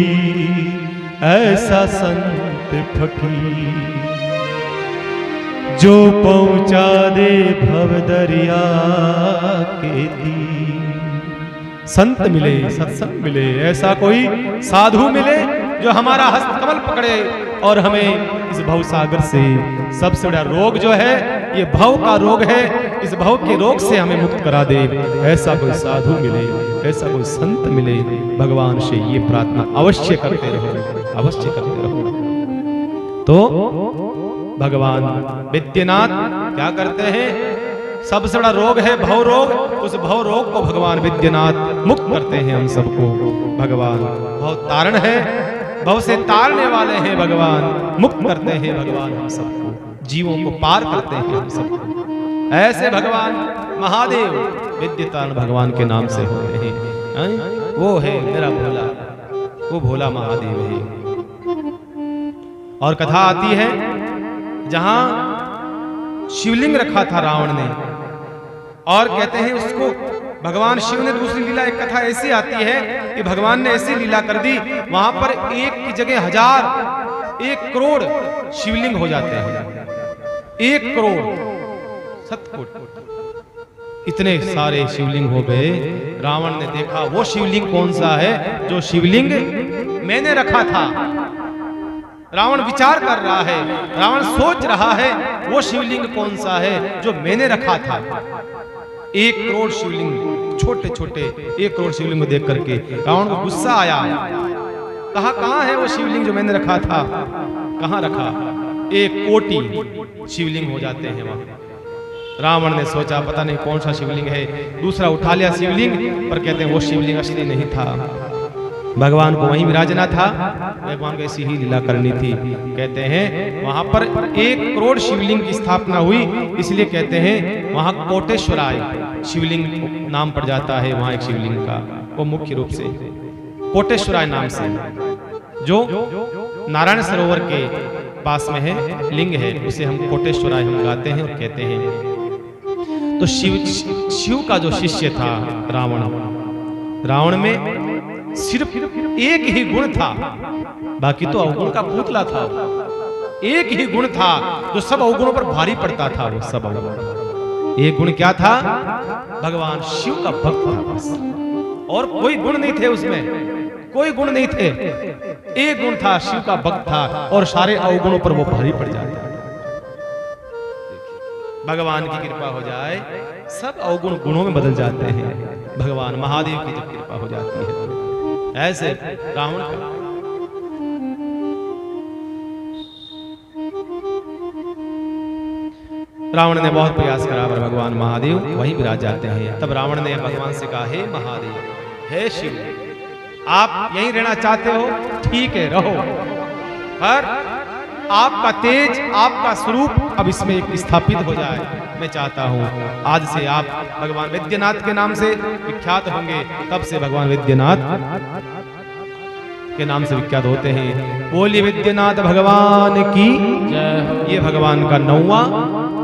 ऐसा संत फकीर जो पहुंचा दे भव दरिया के तीर। संत मिले, सत्संग मिले, ऐसा कोई साधु मिले जो हमारा हस्त कमल पकड़े और हमें इस भव सागर से, सबसे बड़ा रोग जो है ये भव का रोग है, इस भव के रोग से हमें मुक्त करा दे, ऐसा कोई साधु मिले, ऐसा कोई संत मिले। भगवान से ये प्रार्थना अवश्य करते रहो, अवश्य करते रहो। तो भगवान विद्यनाथ क्या करते हैं? सबसे बड़ा रोग है भव रोग, उस भव रोग को भगवान विद्यनाथ मुक्त करते हैं हम सबको। भगवान भव तारण है, भव से तारने वाले हैं भगवान, मुक्त करते हैं भगवान हम सबको, जीवों को पार करते हैं हम सबको। ऐसे भगवान महादेव विद्यतान भगवान के नाम से होते हैं। वो है मेरा भोला, वो भोला महादेव है। और कथा आती है जहां शिवलिंग रखा था रावण ने, और कहते हैं उसको भगवान शिव ने दूसरी लीला, एक कथा ऐसी आती है कि भगवान ने ऐसी लीला कर दी, वहां पर एक की जगह 1000, 1 करोड़ शिवलिंग हो जाते हैं। 1 करोड़ 7 कोटि इतने सारे शिवलिंग हो गए। रावण ने देखा वो शिवलिंग कौन सा है जो शिवलिंग मैंने रखा था। रावण विचार कर रहा है, रावण सोच रहा है वो शिवलिंग कौन सा है जो मैंने रखा था। 1 करोड़ शिवलिंग, छोटे छोटे 1 करोड़ शिवलिंग को देख करके रावण को गुस्सा आया। कहा कहां है वो शिवलिंग जो मैंने रखा था, कहां रखा? 1 कोटि शिवलिंग हो जाते हैं वहां। रावण ने सोचा पता नहीं कौन सा शिवलिंग है, दूसरा उठा लिया शिवलिंग, पर कहते हैं वो शिवलिंग असली नहीं था, भगवान को वहीं विराजना था, भगवान को ऐसी ही लीला करनी थी। कहते हैं वहां पर 1 करोड़ शिवलिंग की स्थापना हुई, इसलिए कहते हैं वहां कोटेश्वराय शिवलिंग नाम पड़ जाता है वहां एक शिवलिंग का, वो मुख्य रूप से कोटेश्वराय नाम से, जो नारायण सरोवर के पास में है, लिंग है, उसे हम कोटेश्वराय हम गाते हैं और कहते हैं। तो शिव का जो शिष्य था रावण में सिर्फ एक ही गुण था, बाकी तो अवगुण का पुतला था। एक ही गुण था जो सब अवगुणों पर भारी पड़ता था, वो सब अवगुण। एक गुण क्या था? भगवान शिव का भक्त था बस, और कोई गुण नहीं थे उसमें, कोई गुण नहीं थे। एक गुण था, शिव का भक्त था, और सारे अवगुणों पर वो भारी पड़ जाता। भगवान की कृपा हो जाए सब अवगुण गुणों में बदल जाते हैं। भगवान महादेव की जब कृपा हो जाती है, ऐसे रावण का रावण ने बहुत प्रयास करा, पर भगवान महादेव वहीं विराज जाते हैं। तब रावण ने भगवान से कहा, हे महादेव, हे शिव, आप यहीं रहना चाहते हो, ठीक है रहो, पर आपका तेज, आपका स्वरूप अब इसमें एक स्थापित हो जाए। मैं चाहता हूं आज से आप भगवान विद्यनाथ के नाम से विख्यात होंगे। तब से भगवान विद्यनाथ के नाम से विख्यात होते हैं। बोलिए विद्यनाथ भगवान की जय। ये भगवान का 9वां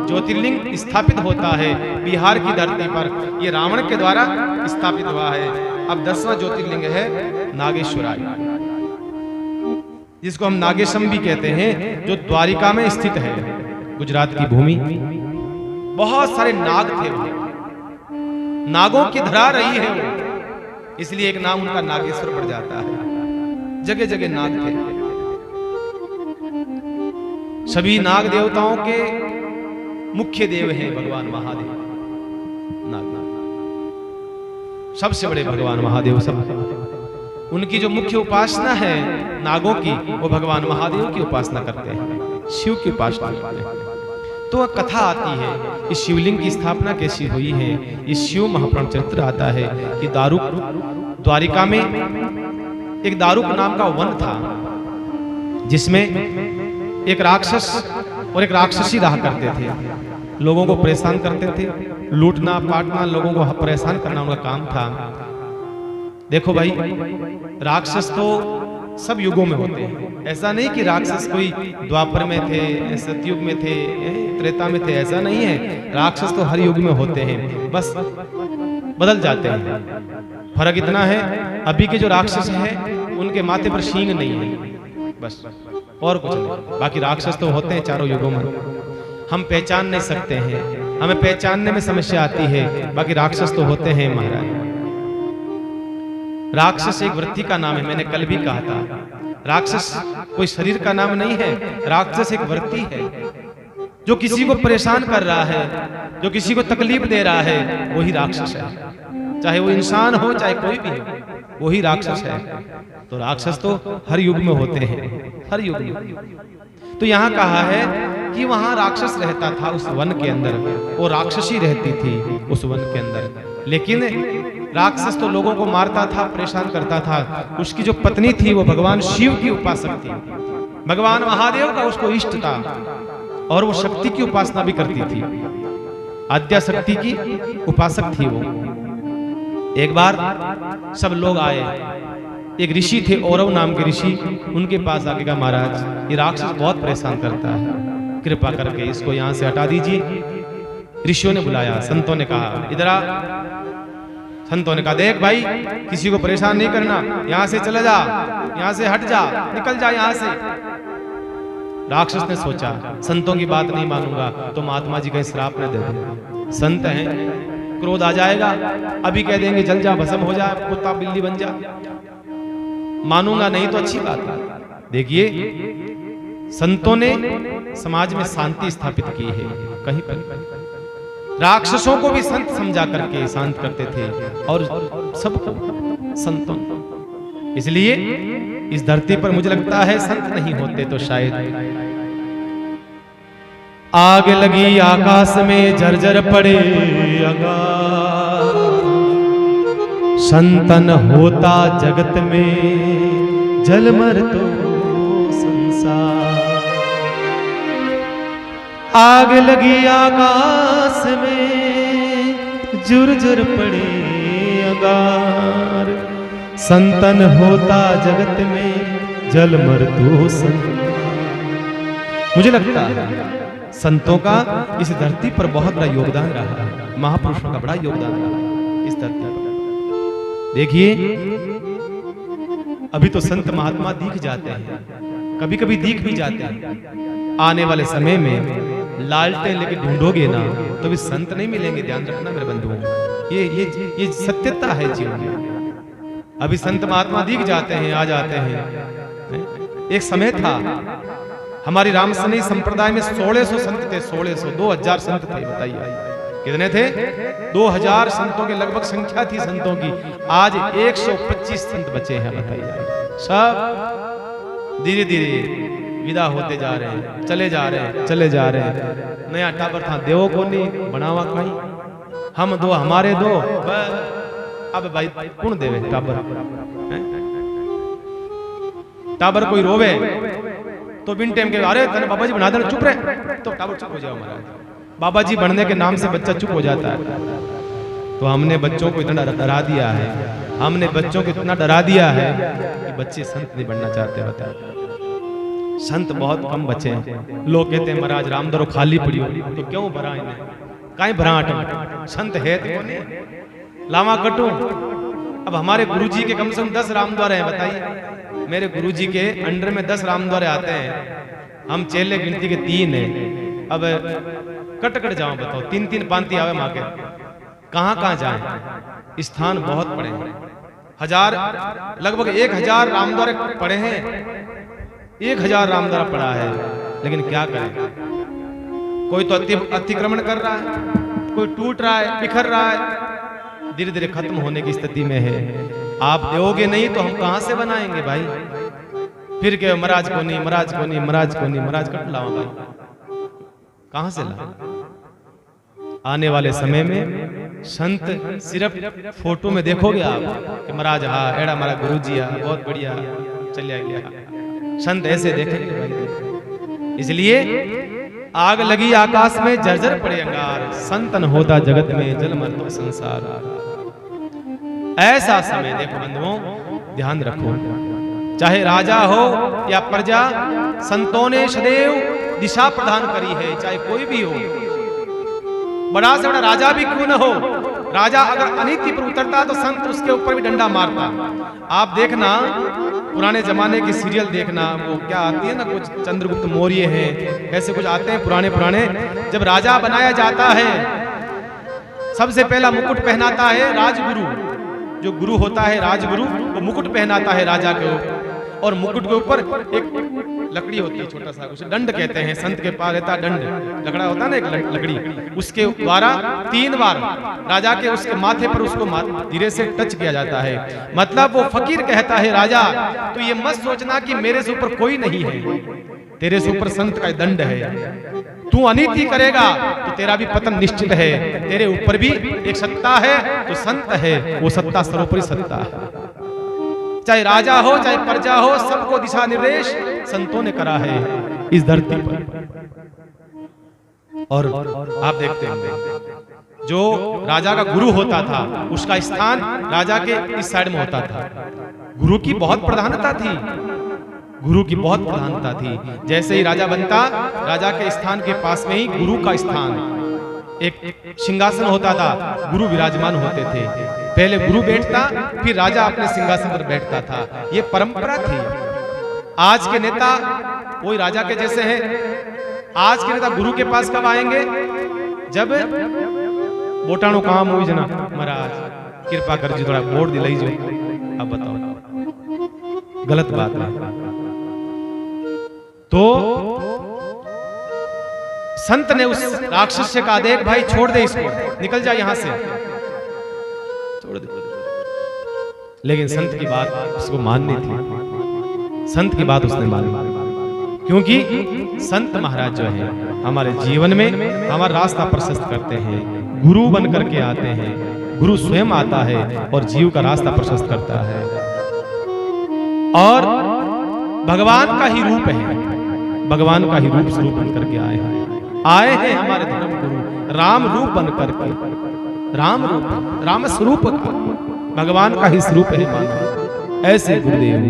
ज्योतिर्लिंग स्थापित होता है बिहार की धरती पर, ये रावण के द्वारा स्थापित हुआ है। अब 10वां ज्योतिर्लिंग है नागेश्वराय, जिसको हम नागेशम भी कहते हैं, जो द्वारिका में स्थित है, गुजरात की भूमि। बहुत सारे नाग थे वहां, नागों की धरा रही है वो, इसलिए एक नाम उनका नागेश्वर पड़ जाता है। जगह जगह नाग थे। सभी नाग देवताओं के मुख्य देव हैं भगवान महादेव। नाग सबसे बड़े भगवान महादेव, सब उनकी जो मुख्य उपासना है नागों की, वो भगवान महादेव की उपासना करते हैं, शिव की उपासना करते हैं। तो कथा आती है इस शिवलिंग की स्थापना कैसी हुई है। इस शिव महापुराण चरित्र आता है कि दारुक, द्वारिका में एक दारुक नाम का वन था, जिसमें एक राक्षस और एक राक्षसी रहा करते थे, लोगों को परेशान करते थे, लूटना पाटना, लोगों को परेशान करना उनका काम था। देखो भाई, राक्षस तो सब युगों में होते हैं, ऐसा नहीं कि राक्षस कोई द्वापर में थे, सतयुग में थे, त्रेता में थे, ऐसा नहीं है। राक्षस तो हर युग में होते हैं, बस बदल जाते हैं। फर्क इतना है, अभी के जो राक्षस हैं उनके माथे पर सींग नहीं है, बस और कुछ नहीं। बाकी राक्षस तो होते हैं चारों युगों में। हम पहचान नहीं सकते हैं, हमें पहचानने में समस्या आती है। बाकी राक्षस तो होते हैं महाराज। राक्षस एक वृत्ति का नाम है, मैंने कल भी कहा था। राक्षस कोई शरीर का नाम नहीं है, राक्षस एक वृत्ति है। जो किसी को परेशान कर रहा है, जो किसी को तकलीफ दे रहा है, वही राक्षस है। चाहे वो इंसान हो चाहे कोई भी हो, वही राक्षस है। तो राक्षस तो हर युग में होते हैं, हर युग में। तो यहाँ कहा है कि वहां राक्षस रहता था उस वन के अंदर, वो राक्षसी रहती थी उस वन के अंदर। लेकिन राक्षस तो लोगों को मारता था, परेशान करता था। उसकी जो पत्नी थी वो भगवान शिव की उपासक थी, भगवान महादेव का उसको इष्ट था, और वो शक्ति की उपासना भी करती थी, आद्या शक्ति की उपासक थी वो। एक बार सब लोग आए, एक ऋषि थे, औरव नाम के ऋषि, उनके पास आके कहा महाराज ये राक्षस बहुत परेशान करता है, कृपा करके इसको यहाँ से हटा दीजिए। ऋषियों ने बुलाया, संतों ने कहा इधर आ। संतों ने कहा देख भाई, किसी को परेशान नहीं करना, यहाँ से चला जा, यहाँ से हट जा, निकल जा यहाँ से। राक्षस ने सोचा संतों की बात नहीं मानूंगा तो महात्मा जी कहीं श्राप न दे दे, संत हैं, क्रोध आ जाएगा, अभी कह देंगे जल जा, भस्म हो जा, कुत्ता बिल्ली बन जा, मानूंगा नहीं तो अच्छी बात है। देखिए संतों ने समाज में शांति स्थापित की है। कहीं पर राक्षसों को भी संत समझा करके शांत करते थे, और सबको संतों। इसलिए इस धरती पर मुझे लगता है संत नहीं होते तो शायद आग लगी आकाश में जर्जर पड़े अंगार, संतन होता जगत में जलमर तो संसार। आग लगी आकाश में जुर्जुर पड़े अंगार, संतन होता जगत में जलमर तो संसार। मुझे लगता है संतों का इस धरती पर बहुत बड़ा योगदान रहा, महापुरुषों का बड़ा योगदान रहा इस धरती पर। देखिए अभी तो संत महात्मा दिख जाते हैं, कभी कभी दिख भी जाते हैं। आने वाले समय में लालटेन लेके ढूंढोगे ना तो भी संत नहीं मिलेंगे, ध्यान रखना मेरे बंधुओं। ये सत्यता है जीवन में। अभी संत महात्मा दिख जाते हैं, आ जाते हैं। एक समय था हमारी रामसनी संप्रदाय में 1600 संत थे, 1600, 2000 संत थे। बताइए कितने थे? 2000 संतों के लगभग संख्या थी संतों की। आज 125 संत बचे हैं। बताइए सब धीरे धीरे विदा होते जा रहे हैं, चले जा रहे हैं, चले जा रहे हैं। नया टाबर था देवो को नहीं बनावा कहीं, हम दो हमारे दो, अब भाई कौन देवे टाबर? टाबर कोई रोवे तो बिन टाइम के अरे तने बाबा जी बना देना, चुप रहे, तो टाबर चुप हो जाओ महाराज। बाबा जी बनने के नाम से बच्चा चुप हो जाता है। तो हमने बच्चों को इतना डरा दिया है, हमने बच्चों को इतना डरा दिया है कि बच्चे संत नहीं बनना चाहते। होता है संत बहुत कम बचे हैं। लोग कहते हैं महाराज रामदरो खाली पड़ी हो, तो क्यों भरा इन्हें, काहे भरा हट, संत है तो नहीं लावा कटू। अब हमारे गुरुजी के कम से कम 10 रामद्वार हैं। बताइए मेरे गुरुजी के अंडर में 10 रामद्वार आते हैं, हम चेले गिनती के 3 हैं। अब कट जाओ, बताओ 3-3 पांति आवे माँ के, कहाँ जाए? स्थान बहुत पड़े हैं, हजार लगभग 1000 रामद्वार पड़े हैं, 1000 रामद्वार पड़ा है। लेकिन क्या करें, कोई तो अतिक्रमण कर रहा है, कोई टूट रहा है, बिखर रहा है, धीरे धीरे खत्म होने की स्थिति में है। आप दोगे नहीं तो हम कहां से बनाएंगे भाई? फिर के महाराज को नहीं, महाराज को नहीं, महाराज को नहीं, महाराज कट लाओ भाई, कहां से ला? आने वाले समय में संत सिर्फ फोटो में देखोगे आप कि महाराज हाँ एड़ा हमारा गुरु जी बहुत बढ़िया चलिया गया, संत ऐसे देखेंगे भाई। इसलिए आग लगी आकाश में जर्जर पड़े अंगार, संतन होता जगत में जल मर तो संसार। ऐसा समय देखो बंधुओं, ध्यान रखो, चाहे राजा हो या प्रजा, संतों ने सदैव दिशा प्रदान करी है। चाहे कोई भी हो, बड़ा से बड़ा राजा भी क्यों न हो, राजा अगर अनीति पर उतरता तो संत उसके ऊपर भी डंडा मारता। आप देखना पुराने जमाने की सीरियल देखना, वो क्या आती है ना, कुछ चंद्रगुप्त मौर्य है, ऐसे कुछ आते हैं पुराने पुराने। जब राजा बनाया जाता है, सबसे पहला मुकुट पहनाता है राजगुरु। जो गुरु होता है राजगुरु, वो मुकुट पहनाता है राजा के ऊपर, और मुकुट के ऊपर एक लकड़ी होती है, छोटा सा, उसे दंड कहते हैं। संत के पास रहता दंड, लकड़ा होता है ना, एक लकड़ी, उसके द्वारा 3 बार राजा के उसके माथे पर उसको धीरे से टच किया जाता है। मतलब वो फकीर कहता है, राजा तो ये मत सोचना कि मेरे से ऊपर कोई नहीं है, तेरे से ऊपर संत का दंड है। तू अनीति करेगा तो तेरा भी पतन निश्चित है। तेरे ऊपर भी एक सत्ता है जो संत है, वो सत्ता सर्वोपरि सत्ता है। चाहे राजा हो चाहे प्रजा हो, सबको दिशा निर्देश संतों ने करा है इस धरती पर। और आप देखते हैं जो राजा का गुरु होता था, उसका स्थान राजा के इस साइड में होता था। गुरु की बहुत प्रधानता थी, गुरु की बहुत प्रधानता थी। जैसे ही राजा बनता, राजा के स्थान के पास में ही गुरु का स्थान, एक सिंहासन होता था, गुरु विराजमान होते थे। पहले गुरु बैठता, फिर राजा अपने सिंहासन पर बैठता था। ये परंपरा थी। आज के नेता वही राजा के जैसे हैं। आज के नेता गुरु के पास कब आएंगे? जब बोटाणो काम हुई जना, महाराज कृपा कर जी थोड़ा वोट दिलाई जो। अब बताओ, गलत बात है। तो संत ने उस राक्षस से कहा, देख भाई छोड़ दे इसको, निकल जा यहां से, छोड़ दे। लेकिन संत की बात उसको माननी थी, संत की बात उसने मानी, क्योंकि संत महाराज जो है हमारे जीवन में हमारा रास्ता प्रशस्त करते हैं, गुरु बन करके आते हैं। गुरु स्वयं आता है और जीव का रास्ता प्रशस्त करता है, और भगवान का ही रूप है, भगवान का ही रूप स्वरूप बन करके आए हैं हमारे धर्म गुरु, राम रूप बन करके, राम रूप, राम स्वरूप का, भगवान का ही स्वरूप है मानो। ऐसे गुरुदेव,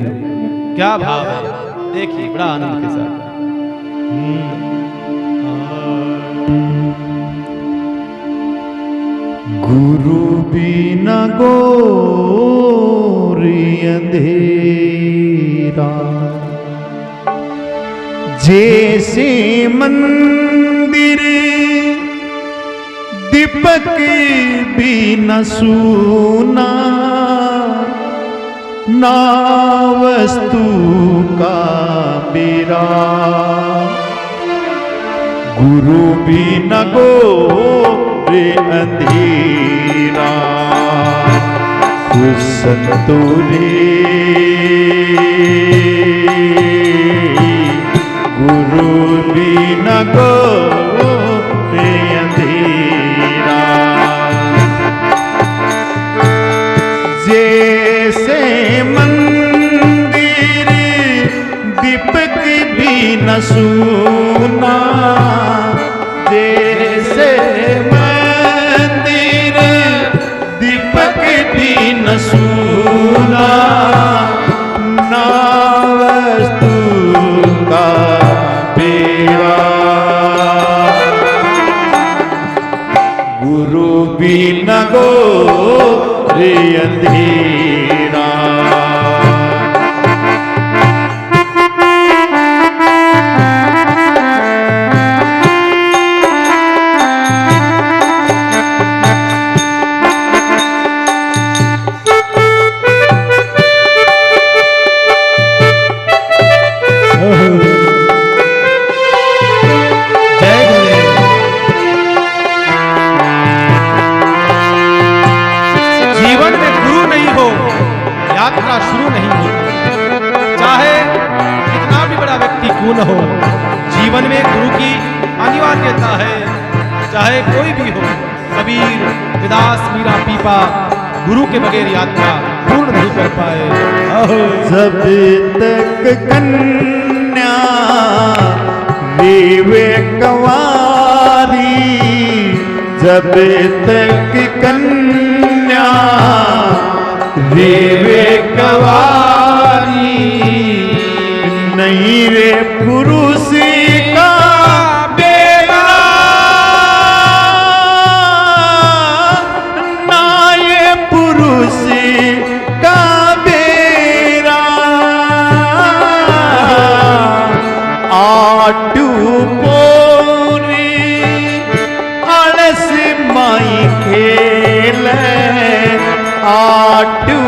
क्या भाव है, देखिए बड़ा आनंद के साथ। गुरु बिना घोरी अंधेरा, जैसे मंदिर दीपक बिना सूना, ना वस्तु का बेरा। गुरु बिना घोर अंधेरा, संतोरे गुरु बिना घोर अंधेरा। जैसे मंदिर दीपक बिना सूना, जैसे मंदिर दीपक बिना सूना, ना वस्तु का बेरा। गुरु बिना घोर अंधेरा। शुरू नहीं हो, चाहे कितना भी बड़ा व्यक्ति क्यों न हो, जीवन में गुरु की अनिवार्यता है। चाहे कोई भी हो, कबीर, विदास, मीरा, पीपा, गुरु के बगैर यात्रा पूर्ण नहीं कर पाए। जब तक कन्या विवेकवारी, जब तक कन्या विवेकवारी, नहीं रे पुरुष का बेरा, ना ये पुरुष का बेरा। आटू पोरी आलस माई खेल आटू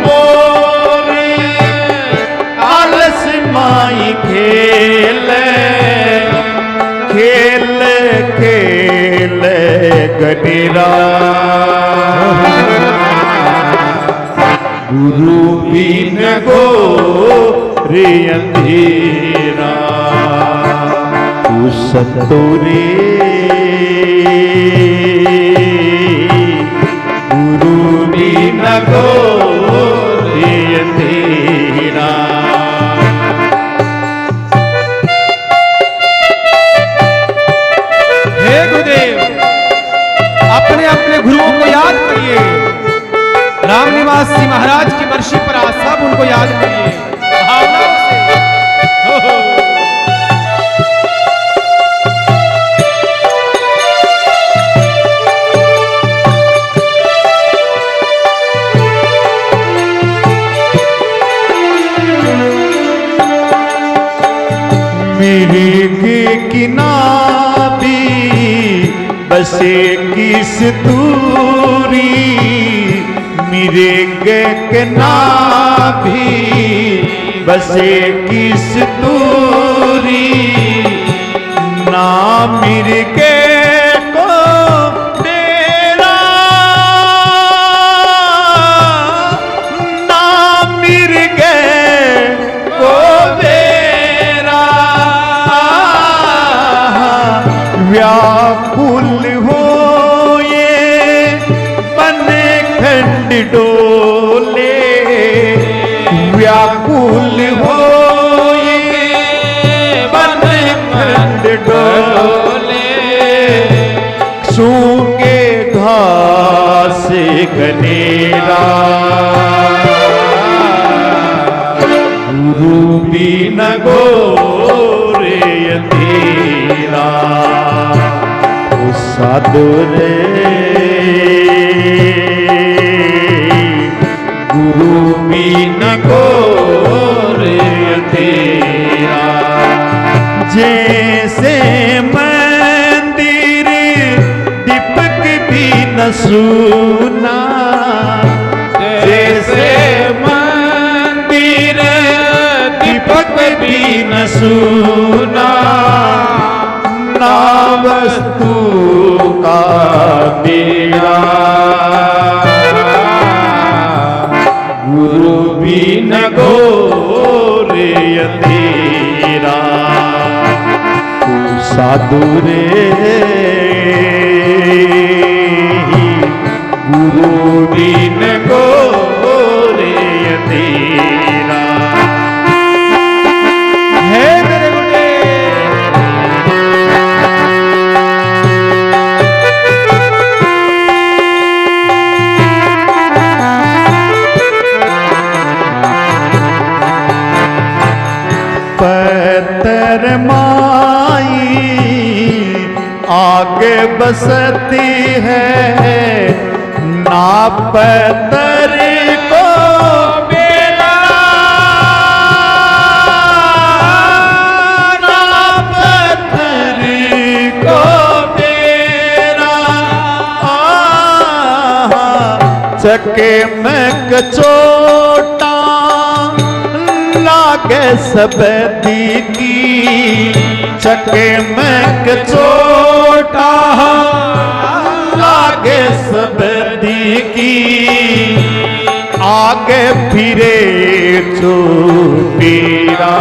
पोरी आलस माई खेल खेल खेल गडेरा गुरु बिन घोर अंधेरा तू सतोरे गुरु बिन घोर अंधेरा। हे गुरुदेव, अपने अपने गुरुओं को याद करिए। रामनिवास जी महाराज की बरसी पर आज सब उनको याद करिए भावनाओं से। हो हो। मिर्ग किनारी बसे किस दूरी मिर्ग के नाभि बसे किस दूरी ना मिर्ग को डेरा ना मिर्ग को डेरा व्याकुल हो डोले व्याकुल हो बन खंड डोले सूखे घास गनेरा गुरु बिन घोर अंधेरा साधु रे गुरु बिन घोर अंधेरा जैसे मंदिर दीपक भी न सुना जैसे मंदिर दीपक भी न सुना ना वस्तु का बेड़ा गुरु बिन घोर अंधेरा तू साधु रे गुरु बिन घोर अंधेरा। हे मेरे पत्थर माई आगे बसती है ना पत्थर को बेला ना पत्थर को बेरा चके में कचोटा लागे सबदी की चके में कचोटा लागे सबदी की आगे फिरे चोटीरा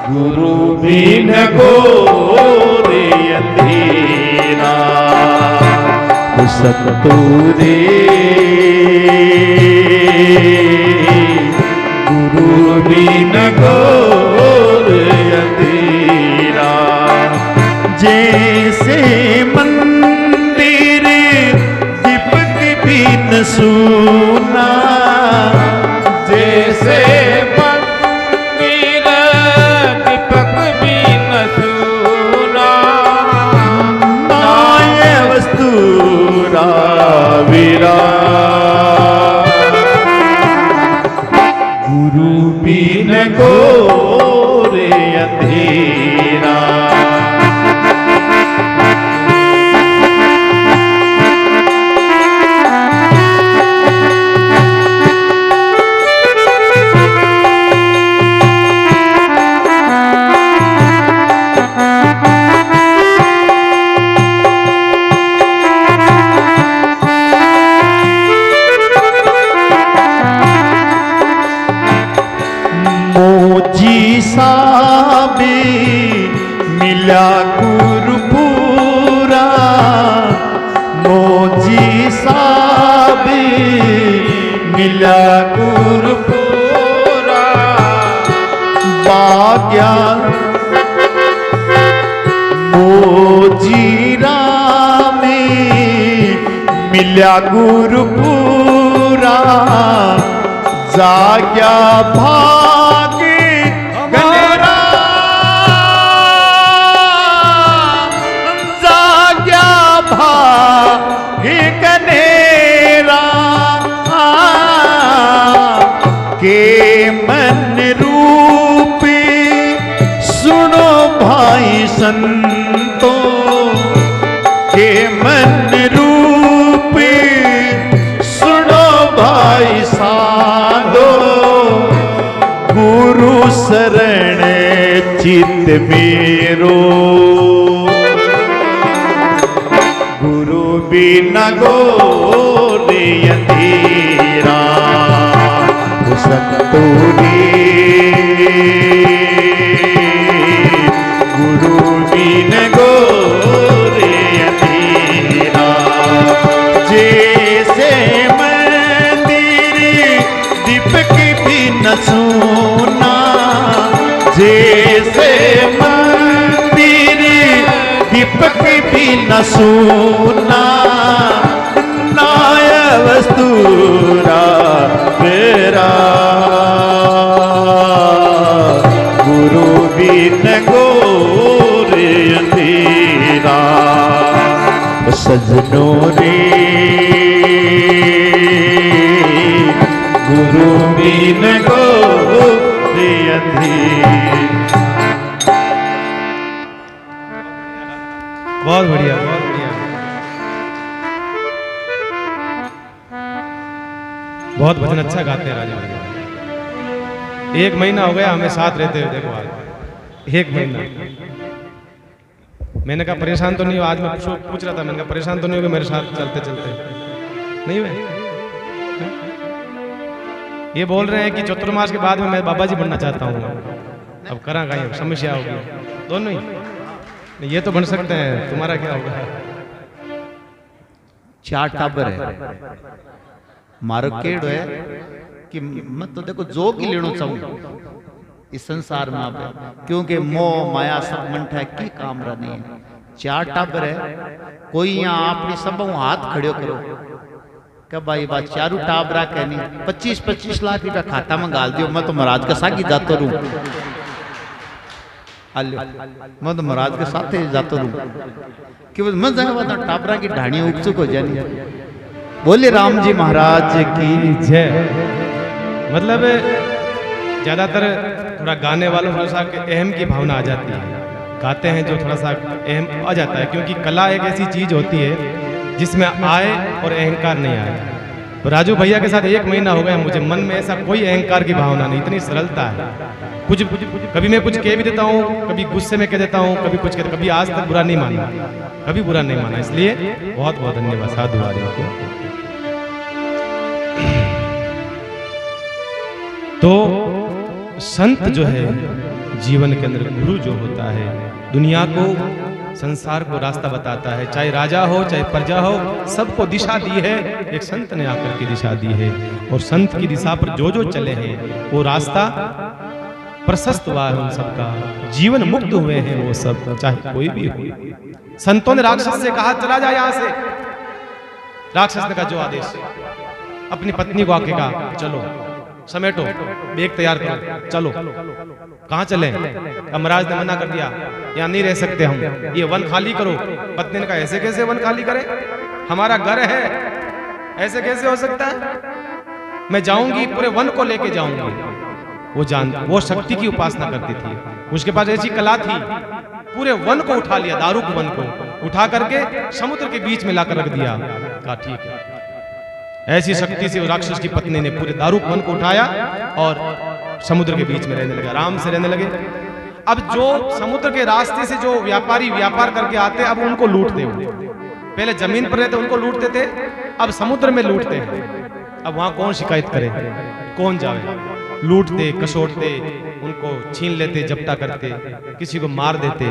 गुरु बिन घोर अंधेरा सतूरे गुरु बिन घोर अंधेरा जैसे मंदिर दीपक बिन सुना जैसे मंदिर दीपक बिन सुना नाय वस्तु वीरा गुरु बिन घोर साबी मिला गुरपुरा मोजी साबी मिला गुरपुरा बाग्या मोजीरा में मिला गुरपुरा जाग्या भागे गनेरा जाग्या भागे गनेरा के मन रूपी सुनो भाई संतो के मन रूपी सुनो भाई साधो गुरु शरण चित मेरो गुरु बिना गोरे अंधेरा सतोरी गुरु बिन गोरे अंधेरा जैसे मंदिर दीपक भी न सोना जैसे मंदिर दीपक भी न सोना नाय वस्तुरा तेरा गुरु बिन गोरे अंधेरा सजनों रे गुरु बिन गोरे अंधेरा। बहुत बढ़िया, बहुत बढ़िया, बहुत भजन अच्छा गाते हैं राजा भैया। 1 महीना हो गया हमें साथ रहते हुए, देखो आज 1 महीना। मैंने कहा परेशान तो नहीं हो, आज मैं पूछ रहा था, मैंने कहा परेशान तो नहीं हो कि मेरे साथ चलते चलते नहीं हुए? ये बोल रहे हैं कि चतुर्मास के बाद में मैं बाबा जी बनना चाहता हूँ। अब करा कहीं समस्या होगी दोनों ही, ये तो बन सकते हैं, तुम्हारा क्या होगा? 4 टाबर है मारो केड़ है कि मैं तो देखो जो की लेना चाहूँ इस संसार में आप, क्योंकि मोह माया सब मंठ है की काम रहा नहीं है। 4 टाबर है, कोई यहाँ अपनी सब हाथ खड़े करो क्या भाई बात चारू टाबरा कहनी 25-25 लाख रुपया खाता में गाल दियो, मैं तो महाराज के साथ ही जाता रहूं, मैं तो महाराज के साथ ही जाता रहूं कि मैं जाएगा टाबरा की ढाणी उत्सुक हो जानी। बोले राम जी महाराज की जय। मतलब ज्यादातर थोड़ा गाने वालों थोड़ा सा अहम की भावना आ जाती है, गाते हैं जो थोड़ा सा अहम आ जाता है, क्योंकि कला एक ऐसी चीज होती है जिसमें आए और अहंकार नहीं आए। तो राजू भैया के साथ 1 महीना हो गया, मुझे मन में ऐसा कोई अहंकार की भावना नहीं, इतनी सरलता है। कुछ कभी मैं कुछ कह भी देता हूँ, कभी गुस्से में कह देता हूँ, कभी कुछ कह, कभी आज तक बुरा नहीं माना, कभी बुरा नहीं माना। इसलिए बहुत बहुत धन्यवाद साधुवादियों को। तो संत जो है जीवन के अंदर गुरु जो होता है, दुनिया को संसार को रास्ता बताता है, चाहे राजा हो चाहे प्रजा हो, सबको दिशा दी है, एक संत ने आकर के दिशा दी है। और संत की दिशा पर जो जो चले हैं वो रास्ता प्रशस्त हुआ है, उन सबका जीवन मुक्त हुए हैं वो सब, चाहे कोई भी हो। संतों ने राक्षस से कहा चला जा यहाँ से, राक्षस ने कहा जो आदेश, अपनी पत्नी को आके कहा चलो समेटो, बैग तैयार करो, चलो। कहाँ चले? यमराज ने मना कर दिया, यहाँ नहीं रह सकते हम, ये वन खाली करो। पत्नी ने कहा ऐसे कैसे वन खाली करें, हमारा घर है, ऐसे कैसे हो सकता है? मैं जाऊंगी, पूरे वन को लेके जाऊंगी। वो शक्ति की उपासना करती थी, उसके पास ऐसी कला थी, पूरे वन को उठा लिया, दारुक वन को उठा करके समुद्र के बीच में लाकर रख दिया। कहा ठीक है। ऐसी शक्ति से राक्षस की पत्नी ने पूरे दारुक वन को उठाया और समुद्र के बीच में रहने लगे, आराम से रहने लगे। अब जो समुद्र के रास्ते से जो व्यापारी व्यापार करके आते, अब उनको लूटते हो। पहले जमीन पर रहते उनको लूटते थे, अब समुद्र में लूटते हैं। अब वहां कौन शिकायत करे, कौन जावे? लूटते कसोटते, उनको छीन लेते, जप्ता करते, किसी को मार देते,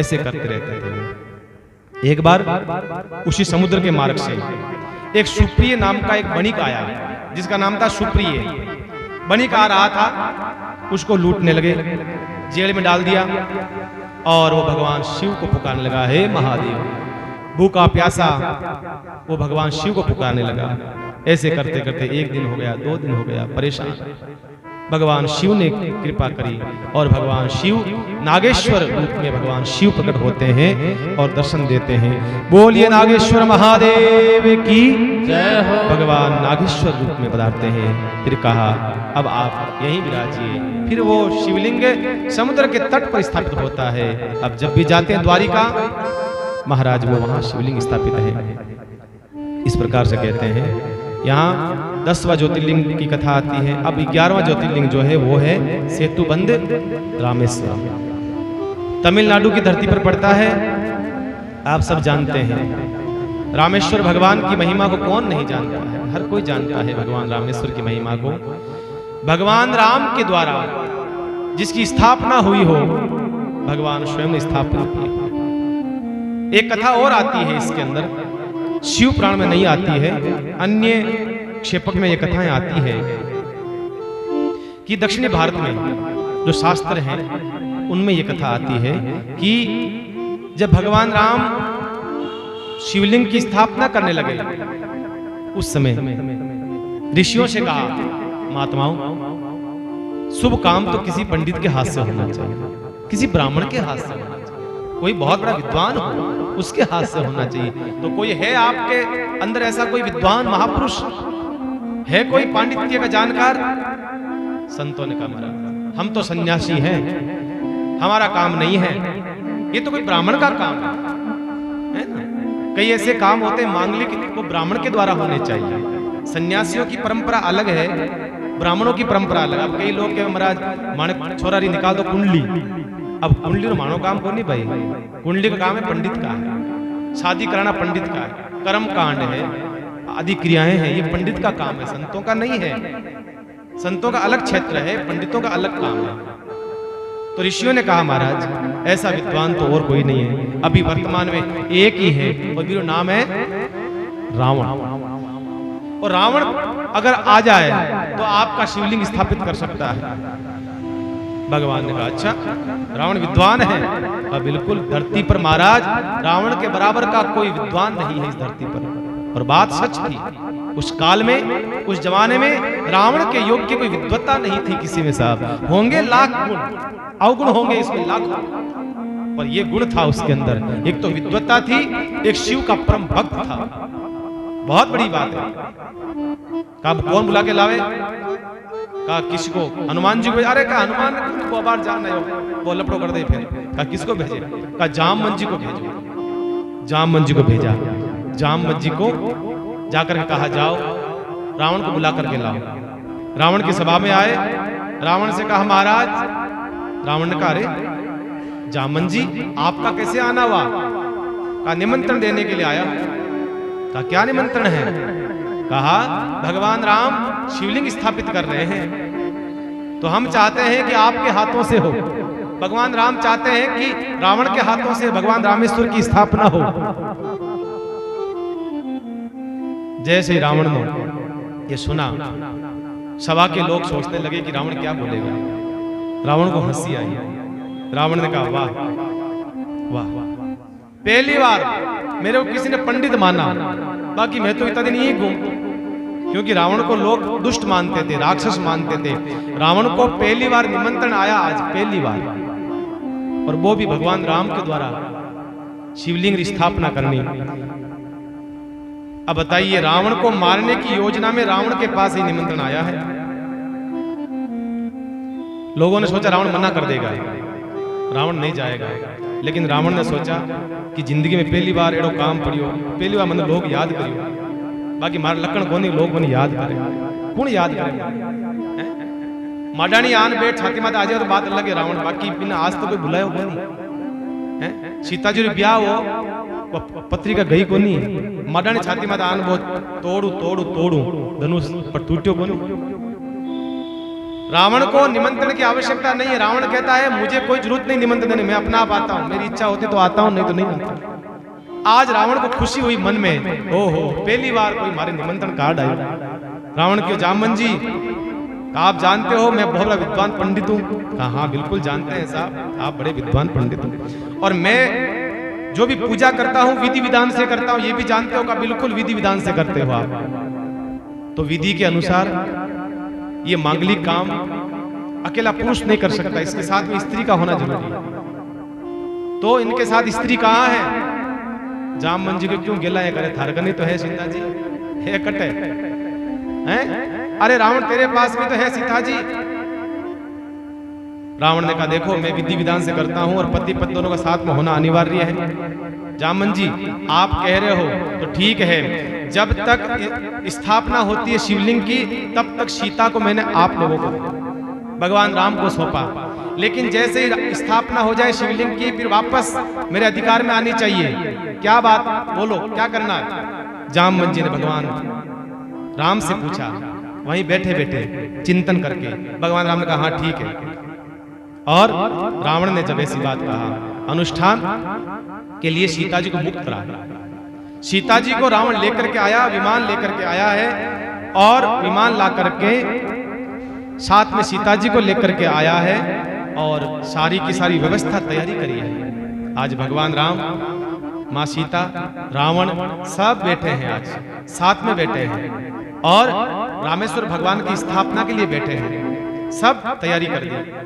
ऐसे करते रहते थे। एक बार उसी समुद्र के मार्ग से एक सुप्रिय नाम का एक बणिक आया, जिसका नाम था सुप्रिय। बणिक आ रहा था, उसको लूटने लगे, जेल में डाल दिया और वो भगवान शिव को पुकारने लगा, हे महादेव। भूखा प्यासा वो भगवान शिव को पुकारने लगा। ऐसे करते करते 1 दिन हो गया, 2 दिन हो गया, परेशान। भगवान शिव ने कृपा करी और भगवान शिव नागेश्वर रूप में भगवान शिव प्रकट होते हैं और दर्शन देते हैं। बोलिए नागेश्वर महादेव की जय हो। भगवान नागेश्वर रूप में पधारते हैं। फिर कहा, अब आप यहीं विराजिए। फिर वो शिवलिंग समुद्र के तट पर स्थापित होता है। अब जब भी जाते हैं द्वारिका, महाराज वो वहां शिवलिंग स्थापित है। इस प्रकार से कहते हैं। यहाँ 10वां ज्योतिर्लिंग की कथा आती है। अब 11वां ज्योतिर्लिंग जो है वो है सेतुबंध रामेश्वरम, तमिलनाडु की धरती पर पड़ता है। आप सब जानते हैं रामेश्वर भगवान की महिमा को कौन नहीं जानता है, हर कोई जानता है भगवान रामेश्वर की महिमा को। भगवान राम के द्वारा जिसकी स्थापना हुई हो, भगवान स्वयं ने स्थापित की। एक कथा और आती है इसके अंदर, शिव पुराण में नहीं आती है, अन्य क्षेपक में ये कथाएं आती है कि दक्षिणी भारत में जो शास्त्र हैं उनमें ये कथा आती है कि जब भगवान राम शिवलिंग की स्थापना करने लगे, उस समय ऋषियों से कहा, महात्माओं, शुभ काम तो किसी पंडित के हाथ से होना चाहिए, किसी ब्राह्मण के हाथ से होना चाहिए, कोई बहुत बड़ा विद्वान हो उसके हाथ से होना चाहिए। तो कोई है आपके अंदर ऐसा कोई विद्वान महापुरुष है, कोई पांडित्य का जानकार? संतों ने कहा, महाराज हम तो सन्यासी हैं, हमारा काम नहीं है, ये तो कोई ब्राह्मण का काम है ना। कई ऐसे काम होते हैं मांगलिक, वो ब्राह्मण के द्वारा होने चाहिए। सन्यासियों की परंपरा अलग है, ब्राह्मणों की परंपरा अलग। अब कई लोग के महाराज माणक छोरारी निकाल दो कुंडली, अब कुंडली मानो काम को नहीं भाई, कुंडली का काम है पंडित का है, शादी कराना पंडित का है, कर्म कांड है, आदि क्रियाएं हैं, ये पंडित का काम है, संतों का नहीं है। संतों का अलग क्षेत्र है, पंडितों का अलग काम है। तो ऋषियों ने कहा, महाराज ऐसा विद्वान तो और कोई नहीं है, अभी वर्तमान में एक ही है, और मेरा नाम है रावण। और रावण अगर आ जाए तो आपका शिवलिंग स्थापित कर सकता है। भगवान ने कहा, अच्छा रावण विद्वान है? कहा, बिल्कुल, धरती पर महाराज रावण के बराबर का कोई विद्वान नहीं है इस धरती पर। और बात सच थी, उस काल में, उस जमाने में रावण के योग्य कोई विद्वत्ता नहीं थी किसी में। साहब होंगे लाख गुण, अवगुण होंगे इसमें लाखों, पर ये गुण था उसके अंदर। एक तो विद्वत्ता थी, एक शिव का परम भक्त था। बहुत बड़ी बात है। कहा, कौन बुला के लावे? कहा, किसी को, हनुमान जी को। अरे कहा, हनुमान को बार जान हो, वो लपड़ो कर दे। फिर कहा, किसको भेजे? कहा, जामवंत जी को भेजो। जामवंत जी को भेजा। जामवंत जी को जाकर कहा, जाओ रावण को बुला करके लाओ। रावण की सभा में आए, रावण से कहा, महाराज। रावण ने कहा, अरे जामवंत जी आपका कैसे आना हुआ? कहा, निमंत्रण देने के लिए आया। कहा, क्या निमंत्रण है? कहा, भगवान राम शिवलिंग स्थापित कर रहे हैं, तो हम चाहते हैं कि आपके हाथों से हो। भगवान राम चाहते हैं कि रावण के हाथों से भगवान रामेश्वर की स्थापना हो। जैसे ही रावण ने ये सुना, सभा के लोग सोचने लगे कि रावण क्या बोलेगा। रावण को हंसी आई। रावण ने कहा, वाह वाह, पहली बार मेरे को किसी ने पंडित माना, बाकी मैं तो इतना दिन यही घूमता। क्योंकि रावण को लोग दुष्ट मानते थे, राक्षस मानते थे। रावण को पहली बार निमंत्रण आया, आज पहली बार, और वो भी भगवान राम के द्वारा शिवलिंग स्थापना करनी। अब बताइए, रावण को मारने की योजना में रावण के पास ही निमंत्रण आया है। लोगों ने सोचा रावण मना कर देगा, रावण नहीं जाएगा। लेकिन रावण ने सोचा कि जिंदगी में पहली बार एड़ो काम पड़ियो, पहली बार मतलब लोग याद करियो, बाकी मार लकड़ कोनी लोग कोनी याद करे, कौन याद करे? माडानी आन बैठ छाती माता आ जाए तो बात अलग है रावण, बाकी बिना आज तो कोई बुलायो कोनी। सीता जी ब्याह हो पत्रिका गई कोनी, माडानी छाती माता आन बहुत तोड़ू तोड़ू तोड़ू, धनुष पर टूटियो कोनी। रावण को निमंत्रण की आवश्यकता नहीं है। रावण कहता है मुझे कोई जरूरत नहीं निमंत्रण देने, मैं अपना आप आता हूं, मेरी इच्छा होती तो आता हूं, नहीं तो नहीं आता। आज रावण को खुशी हुई मन में, ओहो पहली बार कोई हमारे निमंत्रण कार्ड आया। रावण क्यों? जामवन जी आप जानते हो मैं बहुत बड़ा विद्वान पंडित हूँ। कहा हाँ बिल्कुल जानते हैं साहब, आप बड़े विद्वान पंडित हो, और मैं जो भी पूजा करता हूँ विधि विधान से करता हूँ, ये भी जानते हो का बिल्कुल विधि विधान से करते हो आप। तो विधि के अनुसार ये मांगलिक काम अकेला पुरुष नहीं कर सकता, इसके साथ में स्त्री का होना जरूरी है। तो इनके साथ स्त्री कहाँ है? जामवन जी को क्यों गिला है करे? थारगनी तो है सीता जी, है कटे हैं? अरे रावण तेरे पास भी तो है सीता जी। रावण ने कहा देखो मैं विधि विधान से करता हूं और पति पत्नी दोनों का साथ में होना अनिवार्य है। जामवन जी आप कह रहे हो तो ठीक है, जब तक स्थापना होती है शिवलिंग की तब तक सीता को मैंने आप लोगों को भगवान राम को सौंपा, लेकिन जैसे ही स्थापना हो जाए शिवलिंग की फिर वापस मेरे अधिकार में आनी चाहिए। क्या बात, बोलो क्या करना है? जामवन जी ने भगवान राम से पूछा, वहीं बैठे बैठे चिंतन करके भगवान राम ने कहा हाँ ठीक है। और रावण ने जब ऐसी बात कहा, अनुष्ठान के लिए सीता जी को मुक्त करा। सीता जी को रावण लेकर के आया, विमान लेकर के आया है, और विमान ला करके साथ में सीता जी को लेकर के आया है, और सारी की सारी व्यवस्था तैयारी करी है। आज भगवान राम, माँ सीता, रावण सब बैठे हैं, आज साथ में बैठे हैं, और रामेश्वर भगवान की स्थापना के लिए बैठे हैं। सब तैयारी कर दी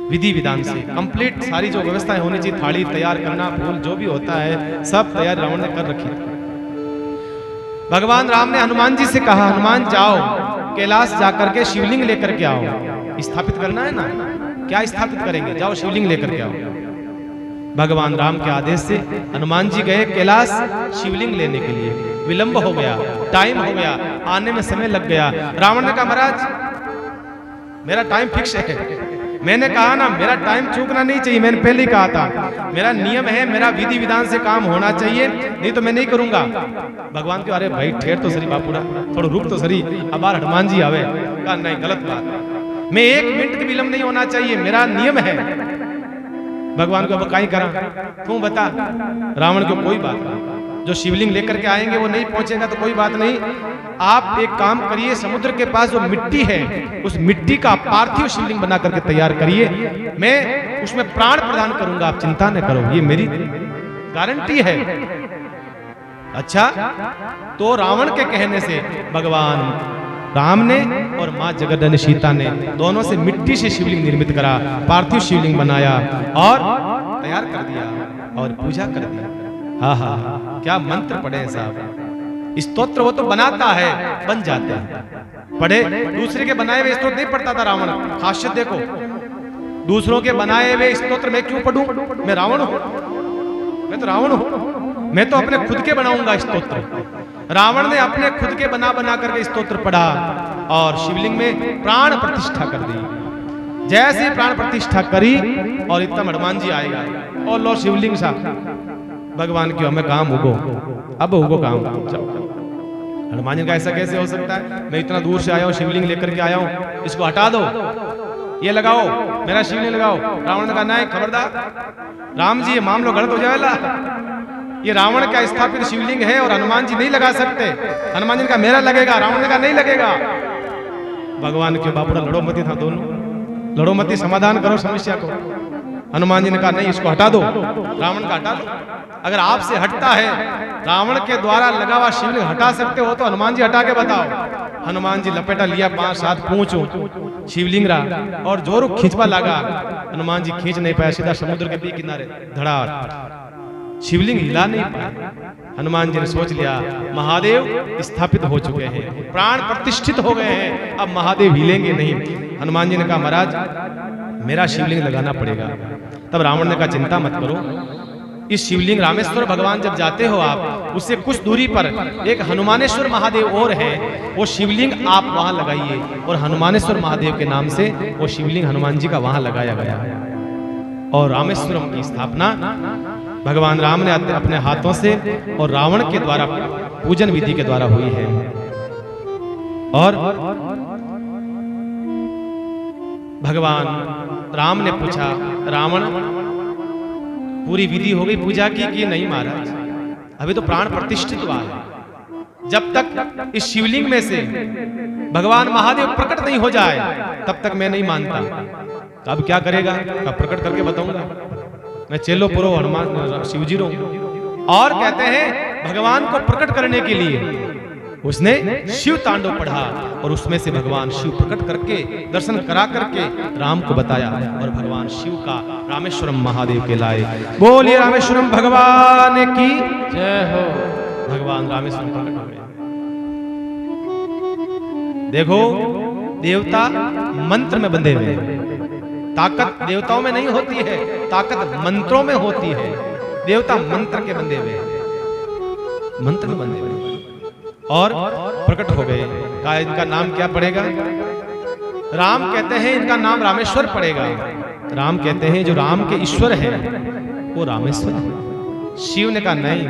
विधि विधान से, कंप्लीट सारी जो व्यवस्थाएं होनी चाहिए, थाली तैयार करना, फूल जो भी होता है सब तैयार रावण ने कर रखी। भगवान राम ने हनुमान जी से कहा, हनुमान जाओ कैलाश जाकर के शिवलिंग लेकर के आओ, स्थापित करना है ना। क्या स्थापित करेंगे? जाओ शिवलिंग लेकर के आओ। भगवान राम के आदेश से हनुमान जी गए कैलाश शिवलिंग लेने के लिए। विलंब हो गया, टाइम हो गया, आने में समय लग गया। रावण ने कहा महाराज मेरा टाइम फिक्स है, मैंने कहा ना मेरा टाइम चूकना नहीं चाहिए, मैंने पहले ही कहा था मेरा नियम है, मेरा विधि विधान से काम होना चाहिए, नहीं तो मैं नहीं करूंगा। भगवान के अरे भाई ठहर तो सरी बापूरा, थोड़ा रुक तो सरी, अब बार हनुमान जी आवे। कहा नहीं गलत बात, मैं 1 मिनट का विलंब नहीं होना चाहिए, मेरा नियम है। भगवान को अब कहीं करा, तू बता। रावण को कोई बात नहीं, जो शिवलिंग लेकर के आएंगे वो नहीं पहुंचेगा तो कोई बात नहीं, आप एक काम करिए, समुद्र के पास जो मिट्टी है उस मिट्टी का पार्थिव शिवलिंग बना करके तैयार करिए, मैं उसमें प्राण प्रदान करूंगा, आप चिंता न करो, ये मेरी गारंटी है। अच्छा, तो रावण के कहने से भगवान राम ने और माँ जगदम्बा सीता ने दोनों से मिट्टी से शिवलिंग निर्मित करा, पार्थिव शिवलिंग बनाया और तैयार कर दिया और पूजा कर दिया। हाँ हाँ, क्या मंत्र पढ़े हैं साहब, स्तोत्र वो तो बनाता है, बन जाते हैं। पढ़े, दूसरे के बनाए हुए स्तोत्र नहीं पढ़ता था रावण। खासियत देखो, दूसरों के बनाए हुए स्तोत्र मैं क्यों पढ़ूं? मैं रावण हूं, मैं तो रावण हूं, मैं तो अपने खुद के बनाऊंगा स्तोत्र। रावण ने अपने खुद के बना बना करके स्तोत्र पढ़ा और शिवलिंग में प्राण प्रतिष्ठा कर दी। जैसे ही प्राण प्रतिष्ठा करी और इतना हनुमान जी आएगा और लो शिवलिंग सा, भगवान क्यों हमें काम उगो, अब उगो काम, हनुमान जी का ऐसा कैसे हो सकता है? मैं इतना दूर से आया हूँ, शिवलिंग लेकर के आया हूँ, इसको हटा दो, ये लगाओ, मेरा शिवलिंग लगाओ। रावण ने कहा नहीं खबरदार राम जी, ये मामलो गलत हो जाएगा, ये रावण का स्थापित शिवलिंग है और हनुमान जी नहीं लगा सकते। हनुमान जी ने कहा मेरा लगेगा, रावण ने कहा नहीं लगेगा। भगवान के बापुरा लड़ो मती था, दोनों लड़ो मती, समाधान करो समस्या को। हनुमान जी ने कहा नहीं इसको हटा दो, रावण का हटा लो। अगर आपसे हटता है, रावण के द्वारा लगा हुआ शिवलिंग हटा सकते हो तो हनुमान जी हटा के बताओ। हनुमान जी लपेटा लिया 5-7 पूंछ शिवलिंग रहा और जोर खींचवा लगा, हनुमान जी खींच नहीं पाया, सीधा समुद्र के बीच किनारे धड़ा, शिवलिंग हिला नहीं पाया। हनुमान जी ने सोच लिया महादेव स्थापित हो चुके हैं, प्राण प्रतिष्ठित हो गए हैं, अब महादेव हिलेंगे नहीं। हनुमान जी ने कहा महाराज मेरा शिवलिंग लगाना पड़ेगा। तब रावण ने कहा चिंता मत करो, इस शिवलिंग रामेश्वर भगवान जब जाते हो आप, उससे कुछ दूरी पर एक हनुमानेश्वर महादेव और है, वो शिवलिंग आप वहां लगाइए। और हनुमानेश्वर महादेव के नाम से वो शिवलिंग हनुमान जी का वहां लगाया गया और रामेश्वरम की स्थापना भगवान राम ने अपने हाथों से और रावण के द्वारा पूजन विधि के द्वारा हुई है। और भगवान राम ने पूछा, रावण पूरी विधि हो गई पूजा की कि नहीं महाराज? अभी तो प्राण प्रतिष्ठित हुआ है, जब तक इस शिवलिंग में से भगवान महादेव प्रकट नहीं हो जाए तब तक मैं नहीं मानता। अब क्या करेगा? अब प्रकट करके बताऊंगा, मैं चेलो पुरो हनुमान शिवजी रो। और कहते हैं भगवान को प्रकट करने के लिए उसने शिव तांडव पढ़ा और उसमें से भगवान शिव प्रकट करके दर्शन करा करके राम को बताया और भगवान शिव का रामेश्वरम महादेव के लाए। बोलिए रामेश्वरम भगवान की जय हो। भगवान रामेश्वरम प्रकट हो गए। देखो देवता मंत्र में बंधे हुए हैं। ताकत देवताओं में नहीं होती है, ताकत मंत्रों में होती है। देवता मंत्र के बंधे हुए हैं, मंत्र में बंधे हुए हैं और प्रकट हो गए। कहा इनका नाम क्या पड़ेगा? राम कहते हैं इनका नाम रामेश्वर पड़ेगा। राम कहते हैं जो राम के ईश्वर है वो रामेश्वर है। शिव ने कहा नहीं,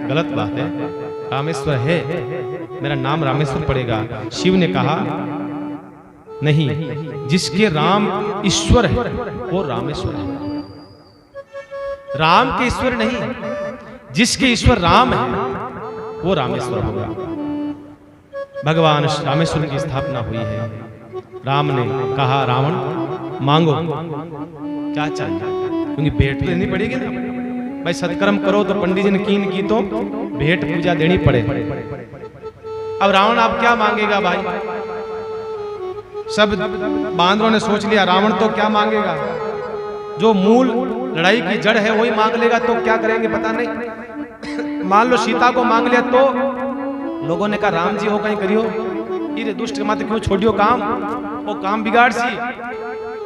गलत बात है, रामेश्वर है, मेरा नाम रामेश्वर पड़ेगा। शिव ने कहा नहीं, जिसके राम ईश्वर है वो रामेश्वर है। राम के ईश्वर नहीं, जिसके ईश्वर राम है वो रामेश्वर होगा। भगवान रामेश्वर की स्थापना हुई है। राम ने कहा रावण मांगो क्या चाहिए, क्योंकि भेंट तो देनी पड़ेगी ना भाई। सत्कर्म करो तो पंडित जी ने कीन की तो भेंट पूजा देनी पड़े। अब रावण आप क्या मांगेगा भाई? सब बांदरों ने सोच लिया रावण तो क्या मांगेगा, जो मूल लड़ाई की जड़ है वही मांग लेगा तो क्या करेंगे पता नहीं। मान लो सीता को मांग लिया तो लोगों ने कहा राम जी हो कहीं करियो, इरे दुष्ट माते क्यों छोड़ियो काम, वो काम बिगाड़ सी।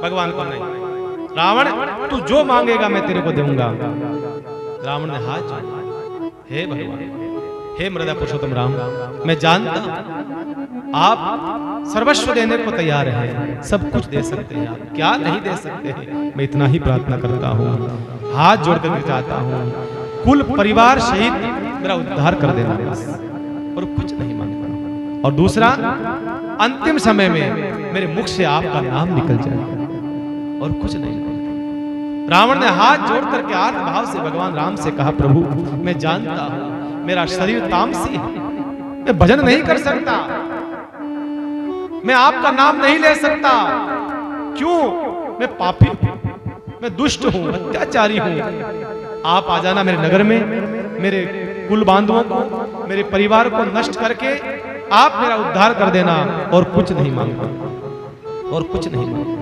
भगवान को नहीं, रावण तू जो मांगेगा मैं तेरे को दूंगा। रावण ने हाथ जोड़ा, हे भगवान, हे मृदा पुरुषोत्तम राम, मैं जानता हूं आप सर्वस्व देने को तैयार हैं, सब कुछ दे सकते हैं, आप क्या नहीं दे सकते हैं। मैं इतना ही प्रार्थना करता हूं, हाथ जोड़कर चाहता हूं, कुल परिवार सहित मेरा उद्धार कर देना बस, और कुछ नहीं मांगता। और दूसरा, अंतिम समय में मेरे मुख से आपका नाम निकल जाए, और कुछ नहीं मांगता। रावण ने हाथ जोड़ करके आत्म भाव से भगवान राम से कहा, प्रभु मैं जानता हूं मेरा शरीर तामसी है, मैं भजन नहीं कर सकता, मैं आपका नाम नहीं ले सकता। क्यों? मैं पापी हूं, मैं दुष्ट हूं, अत्याचारी हूं। आप आ जाना मेरे नगर में, मेरे कुल बांधवों को, मेरे परिवार को नष्ट करके आप मेरा उद्धार कर देना, और कुछ नहीं मांगता, और कुछ नहीं मांगता।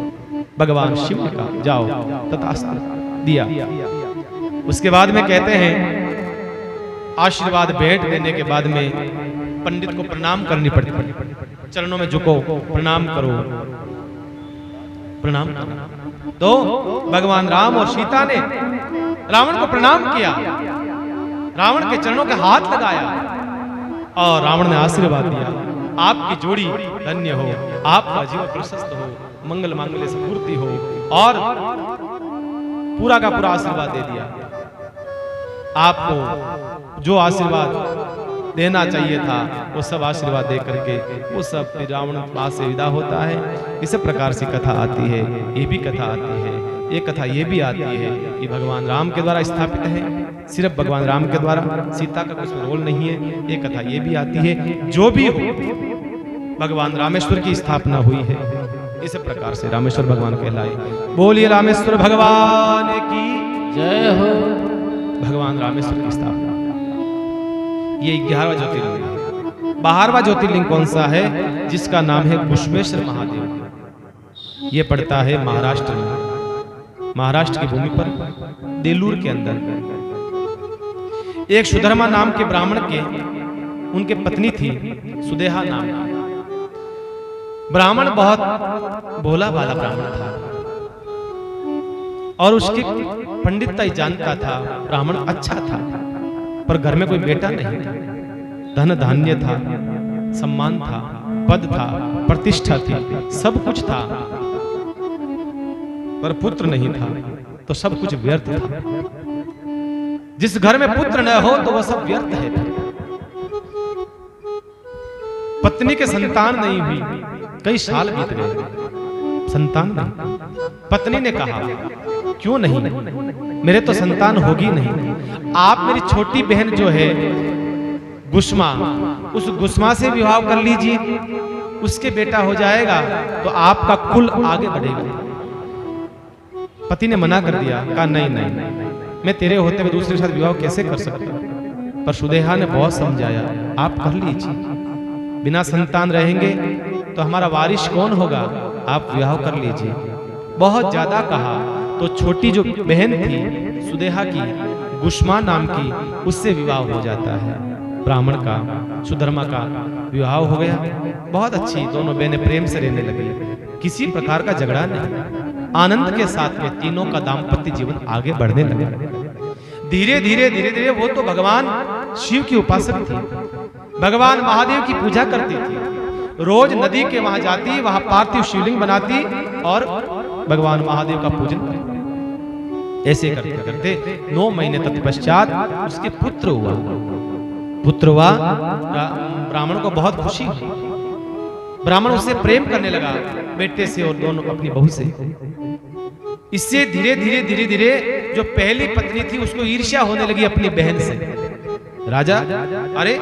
भगवान शिव ने कहा जाओ, तथास्तु, दिया। उसके बाद में कहते हैं आशीर्वाद भेंट देने के बाद में पंडित को प्रणाम करनी पड़ती, चरणों में झुको, प्रणाम करो, प्रणाम करो। तो भगवान राम और सीता ने रावण को प्रणाम किया, रावण के चरणों के हाथ लगाया और रावण ने आशीर्वाद दिया, आपकी जोड़ी धन्य हो, आपका जीवन प्रशस्त हो, मंगल मांगल्य से पूर्ति हो, और पूरा का पूरा आशीर्वाद दे दिया। आपको जो आशीर्वाद देना चाहिए था वो सब आशीर्वाद दे करके वो सब रावण पास से विदा होता है। इस प्रकार से कथा आती है, ये भी कथा आती है, ये कथा ये भी आती है, ये भगवान राम के द्वारा स्थापित है, सिर्फ भगवान राम के द्वारा, सीता का कुछ रोल नहीं है। ये कथा ये भी आती है, जो भी हो भगवान रामेश्वर की स्थापना हुई है, इस प्रकार से रामेश्वर भगवान कहलाए। बोलिए रामेश्वर भगवान की जय हो। भगवान रामेश्वर की स्थापना, ये 11वां ज्योतिर्लिंग है। 12वां ज्योतिर्लिंग कौन सा है? जिसका नाम है कुशमेश्वर महादेव। ये पड़ता है महाराष्ट्र में, महाराष्ट्र की भूमि पर देलूर के अंदर। एक सुधर्मा नाम के ब्राह्मण के, उनके पत्नी थी सुदेहा नाम की। ब्राह्मण बहुत भोला भाला ब्राह्मण था और उसकी पंडितता ही जानता था, ब्राह्मण अच्छा था, पर घर में कोई बेटा नहीं था। धन धान्य था, सम्मान था, पद था, प्रतिष्ठा थी, सब कुछ था, पर पुत्र नहीं था, तो सब कुछ व्यर्थ था। जिस घर में पुत्र न हो तो वह सब व्यर्थ है। पत्नी के संतान नहीं हुई, कई साल बीत गए, संतान नहीं। पत्नी ने कहा क्यों नहीं, मेरे तो संतान होगी नहीं। आप मेरी छोटी बहन जो है गुस्मा, उस गुस्मा से विवाह कर लीजिए, उसके बेटा हो जाएगा तो आपका कुल आगे बढ़ेगा। पति ने मना कर दिया, कहा नहीं नहीं, मैं तेरे होते हुए दूसरे के साथ विवाह कैसे कर सकता। पर सुदेहा ने बहुत समझाया, आप कर लीजिए, बिना संतान रहेंगे तो हमारा वारिस कौन होगा, आप विवाह कर लीजिए। बहुत ज्यादा कहा तो छोटी जो बहन थी सुदेहा की, गुस्मा नाम की, उससे विवाह हो जाता है। ब्राह्मण का, सुधर्मा का विवाह हो गया। बहुत अच्छी दोनों बहनें प्रेम से रहने लगी, किसी प्रकार का झगड़ा नहीं, आनंद के साथ में तीनों का दाम्पत्य जीवन आगे बढ़ने लगा। धीरे धीरे धीरे धीरे वो तो भगवान शिव की उपासक थी, भगवान महादेव की पूजा करती थी। रोज नदी के वहां जाती, वहां पार्थिव शिवलिंग बनाती और भगवान महादेव का पूजन करती। ऐसे करते करते 9 महीने तत्पश्चात उसके पुत्र हुआ। पुत्र हुआ, ब्राह्मण को बहुत खुशी हुई। ब्राह्मण उससे प्रेम करने लगा, बेटे से और दोनों अपनी बहू से। इससे धीरे धीरे धीरे धीरे जो पहली पत्नी थी उसको ईर्ष्या होने लगी अपनी बहन से। राजा, अरे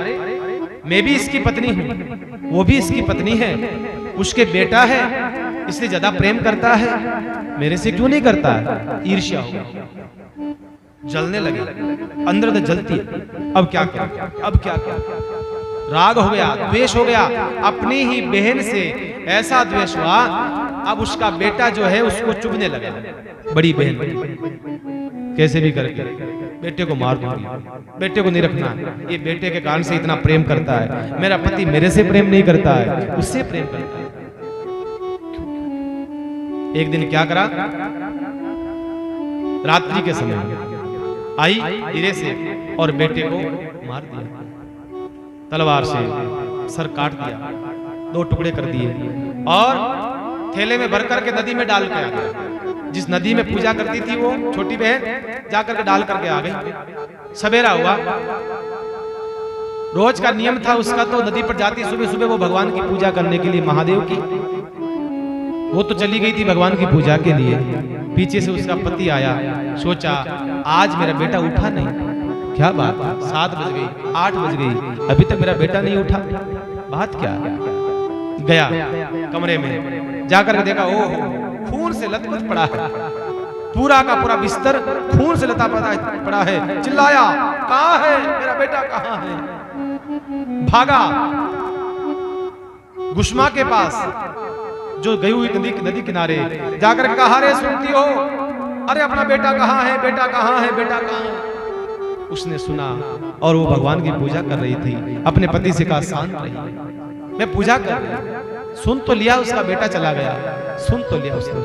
मैं भी इसकी पत्नी हूं, वो भी इसकी पत्नी है, उसके बेटा है, इसलिए ज्यादा प्रेम करता है, मेरे से क्यों नहीं करता है। ईर्ष्या हो गई, जलने लगे, अंदर अंदर जलती है। अब क्या करें, अब क्या करें। राग हो गया, द्वेष हो गया, अपनी ही बहन से ऐसा द्वेष हुआ। अब उसका बेटा जो है उसको चुभने लगा। बड़ी बहन कैसे भी करके बेटे को मार दूंगी, बेटे को नहीं रखना, ये बेटे के कारण से इतना प्रेम करता है, मेरा पति मेरे से प्रेम नहीं करता है, उससे प्रेम करता है। एक दिन क्या करा, रात्रि के समय आई धीरे से और बेटे को मार दिया, तलवार से सर काट दिया, 2 टुकड़े कर दिए और थैले में भर करके नदी में डाल के आ गया। जिस नदी में पूजा करती थी वो छोटी बहन, जाकर के डाल करके आ गई। सवेरा हुआ, रोज का नियम था उसका, तो नदी पर जाती सुबह सुबह वो भगवान की पूजा करने के लिए, महादेव की। वो तो चली गई थी भगवान की पूजा के लिए। पीछे से उसका पति आया, सोचा आज मेरा बेटा उठा नहीं, क्या बात, 7 बज गई, 8 बज गई, अभी तक मेरा बेटा नहीं उठा, बात क्या। गया कमरे में, जाकर के देखा, ओह खून से लथपथ पड़ा है, पूरा का पूरा बिस्तर खून से लता पड़ा है। चिल्लाया, कहाँ है मेरा बेटा, कहाँ है। भागा गुस्मा के पास जो गई हुई नदी किनारे, जाकर के कहा, अरे सुनती हो, अरे अपना बेटा कहाँ है, बेटा कहाँ है, बेटा कहाँ है। उसने सुना और वो भगवान की पूजा कर रही थी। अपने पति से कहा, शांत रही, मैं पूजा कर रही। सुन तो लिया, उसका बेटा चला गया, सुन तो लिया उसने।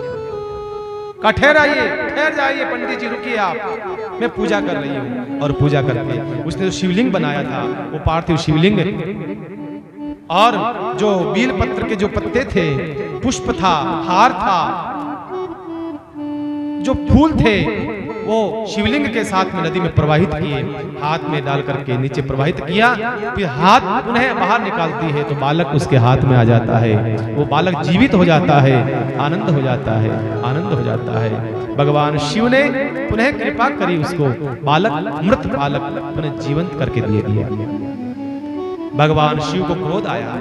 कहा ठहर जाइए पंडित जी, रुकिए आप, मैं पूजा कर रही हूँ। और पूजा करके उसने जो शिवलिंग बनाया था वो पार्थिव शिवलिंग, और जो बील पत्र के जो पत्ते थे, पुष्प था, हार था, जो फूल थे, वो शिवलिंग के साथ में नदी में प्रवाहित किए, हाथ में डाल करके नीचे प्रवाहित किया। फिर हाथ पुनः बाहर निकालती है तो बालक उसके हाथ में आ जाता है, वो बालक जीवित हो जाता है, आनंद हो जाता है, आनंद हो जाता है। भगवान शिव ने पुनः कृपा करी, उसको बालक, मृत बालक पुनः जीवंत करके दे दिया। भगवान शिव को क्रोध आया,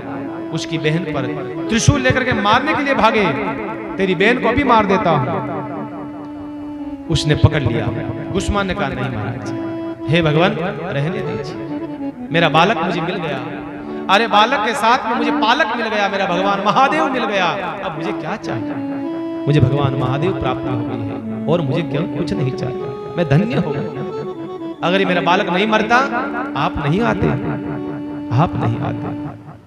उसकी बहन पर त्रिशूल लेकर के मारने के लिए भागे, तेरी बहन को भी मार देता हूं। उसने पकड़ लिया। गुस्मान ने कहा, नहीं महाराज, हे भगवान रहने दीजिए, मेरा बालक मुझे मिल गया। अरे बालक के साथ में मुझे पालक मिल गया, मेरा भगवान महादेव मिल गया, अब मुझे क्या चाहिए। मुझे भगवान महादेव प्राप्त हो गई है और मुझे क्यों कुछ नहीं चाहिए, मैं धन्य हो गया। अगर ये मेरा बालक नहीं मरता, आप नहीं आते, आप नहीं आते।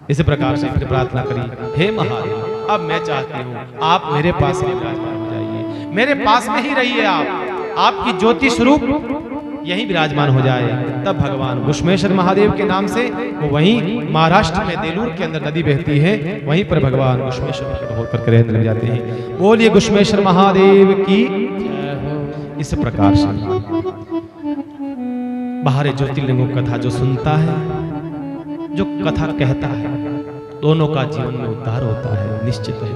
इस प्रकार से फिर प्रार्थना करी, हे महादेव, अब मैं चाहती हूँ आप मेरे पास ही विराजमान हो जाइए, मेरे पास में ही रहिए, आप आपकी ज्योति स्वरूप यही विराजमान हो जाए। तब भगवान घुश्मेश्वर महादेव के नाम से, वो वहीं महाराष्ट्र में देलूर के अंदर नदी बहती है, वहीं पर भगवान घुश्मेश्वर होकर रहने लग जाते हैं। बोलिए घुश्मेश्वर महादेव की। इस प्रकार से बाहर ज्योतिर्लिंगों कथा जो सुनता है, जो कथा कहता है, दोनों का जीवन में उद्धार होता है, निश्चित है।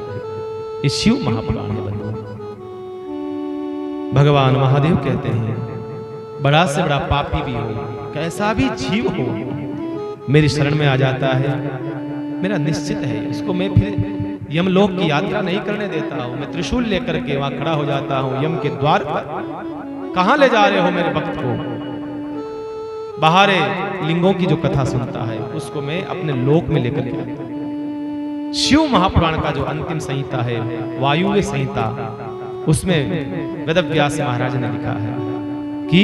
ये शिव महापुराण है बंधु। भगवान महादेव कहते हैं बड़ा से बड़ा पापी भी हो, कैसा भी जीव हो, मेरी शरण में आ जाता है, मेरा निश्चित है इसको मैं फिर यमलोक की यात्रा नहीं करने देता हूं। मैं त्रिशूल लेकर के वहां खड़ा हो जाता हूं यम के द्वार पर। कहां ले जा रहे हो मेरे भक्त को? बाहरे लिंगों की जो कथा सुनता है उसको मैं अपने लोक में लेकर के आता हूं। शिव महापुराण का जो अंतिम संहिता है वायुव्य संहिता, उसमें वेदव्यास महाराज ने लिखा है कि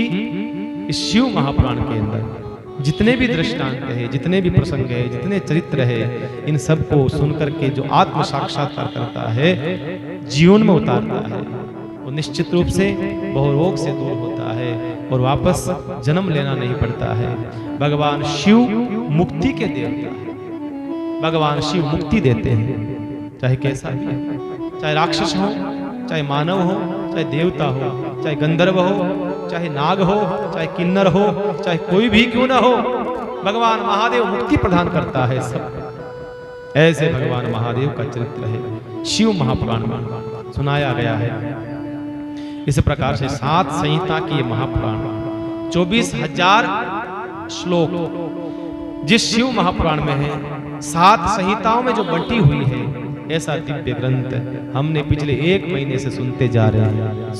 इस शिव महापुराण के अंदर जितने भी दृष्टांत है, जितने भी प्रसंग है, जितने चरित्र है, इन सबको सुनकर के जो आत्म साक्षात्कार करता है, जीवन में उतारता है, वो निश्चित रूप से बहुरोग से दूर होता है और वापस जन्म लेना नहीं पड़ता है। भगवान शिव मुक्ति के देवता है। भगवान शिव मुक्ति देते हैं, चाहे कैसा भी है, चाहे राक्षस हो, चाहे मानव हो, चाहे देवता हो, चाहे गंधर्व हो, चाहे नाग हो, चाहे किन्नर हो, चाहे कोई भी क्यों ना हो, भगवान महादेव मुक्ति प्रदान करता है सब। ऐसे भगवान महादेव का चरित्र है शिव महापुराण में सुनाया गया है। इस प्रकार से 7 संहिता की ये महापुराण 24,000 श्लोक जिस शिव महापुराण में है, 7 संहिताओं में जो बंटी हुई है, ऐसा दिव्य ग्रंथ हमने पिछले 1 महीने से सुनते जा रहे हैं।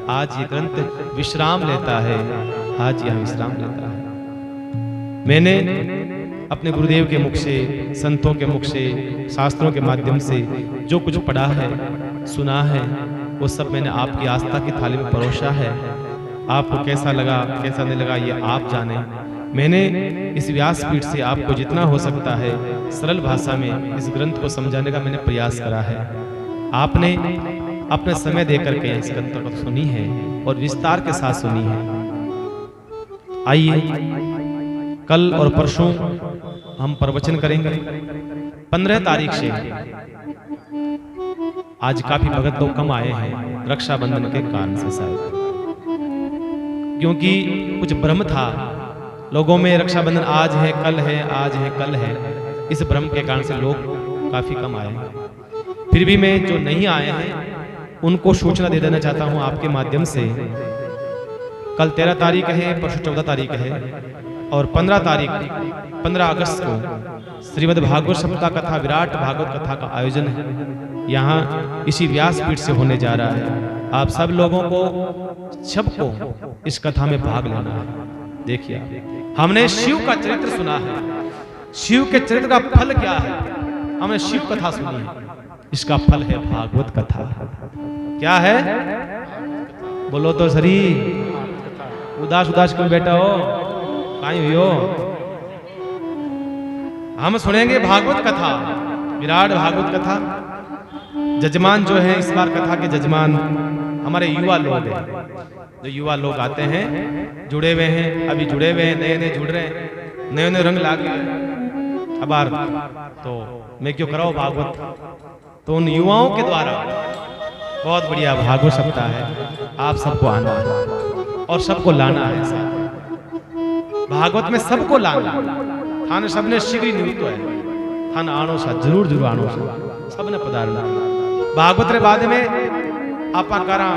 आज ये ग्रंथ विश्राम लेता है, आज यह विश्राम लेता है। मैंने अपने गुरुदेव के मुख से, संतों के मुख से, शास्त्रों के माध्यम से जो कुछ पढ़ा है, सुना है, वो सब मैंने आपकी आस्था की थाली में परोसा है। आपको कैसा लगा, कैसा नहीं लगा, ये आप जाने। मैंने इस व्यासपीठ से आपको जितना हो सकता है सरल भाषा में इस ग्रंथ को समझाने का मैंने प्रयास करा है। आपने अपने समय देकर के इस ग्रंथ को सुनी है और विस्तार के साथ सुनी है। आइए कल और परसों हम प्रवचन करेंगे 15 तारीख से। आज काफी भगत लोग कम आए हैं रक्षाबंधन के कारण से शायद, क्योंकि कुछ भ्रम था लोगों में, रक्षाबंधन आज है कल है, आज है कल है। इस भ्रम के कारण से लोग काफी कम आए हैं। फिर भी मैं जो नहीं आए हैं उनको सूचना दे देना चाहता हूं आपके माध्यम से। कल 13 तारीख है, परसों 14 तारीख है और 15 अगस्त को श्रीमद् भागवत सप्ताह कथा, विराट भागवत कथा का आयोजन है। यहाँ इसी व्यासपीठ से होने जा रहा है। आप सब लोगों को, सबको इस कथा में भाग लेना है। देखिए, हमने शिव का चरित्र सुना है, शिव के चरित्र का फल क्या है, हमने शिव कथा सुनी है, इसका फल है भागवत कथा। क्या है? बोलो तो सरी। उदास उदास क्यों बैठा हो, कहीं हुई हो? हम सुनेंगे भागवत कथा, विराट भागवत कथा। जजमान जो है इस बार कथा के जजमान हमारे युवा लोग हैं। जो युवा लोग आते हैं, जुड़े हुए हैं, अभी जुड़े हुए हैं, नए नए जुड़ रहे हैं, नए नए रंग लागे। अब बार तो मैं क्यों कराऊं भागवत, तो उन युवाओं के द्वारा बहुत बढ़िया भागवत सप्ताह है। आप सबको आना है और सबको लाना है साथ। भागवत में सबको लाना, थाने सबने शीघ्र नियुक्त है, थान आनो सा जरूर जरूर आनो सा, सबने पधारना। भागवत रे बाद में आपा करा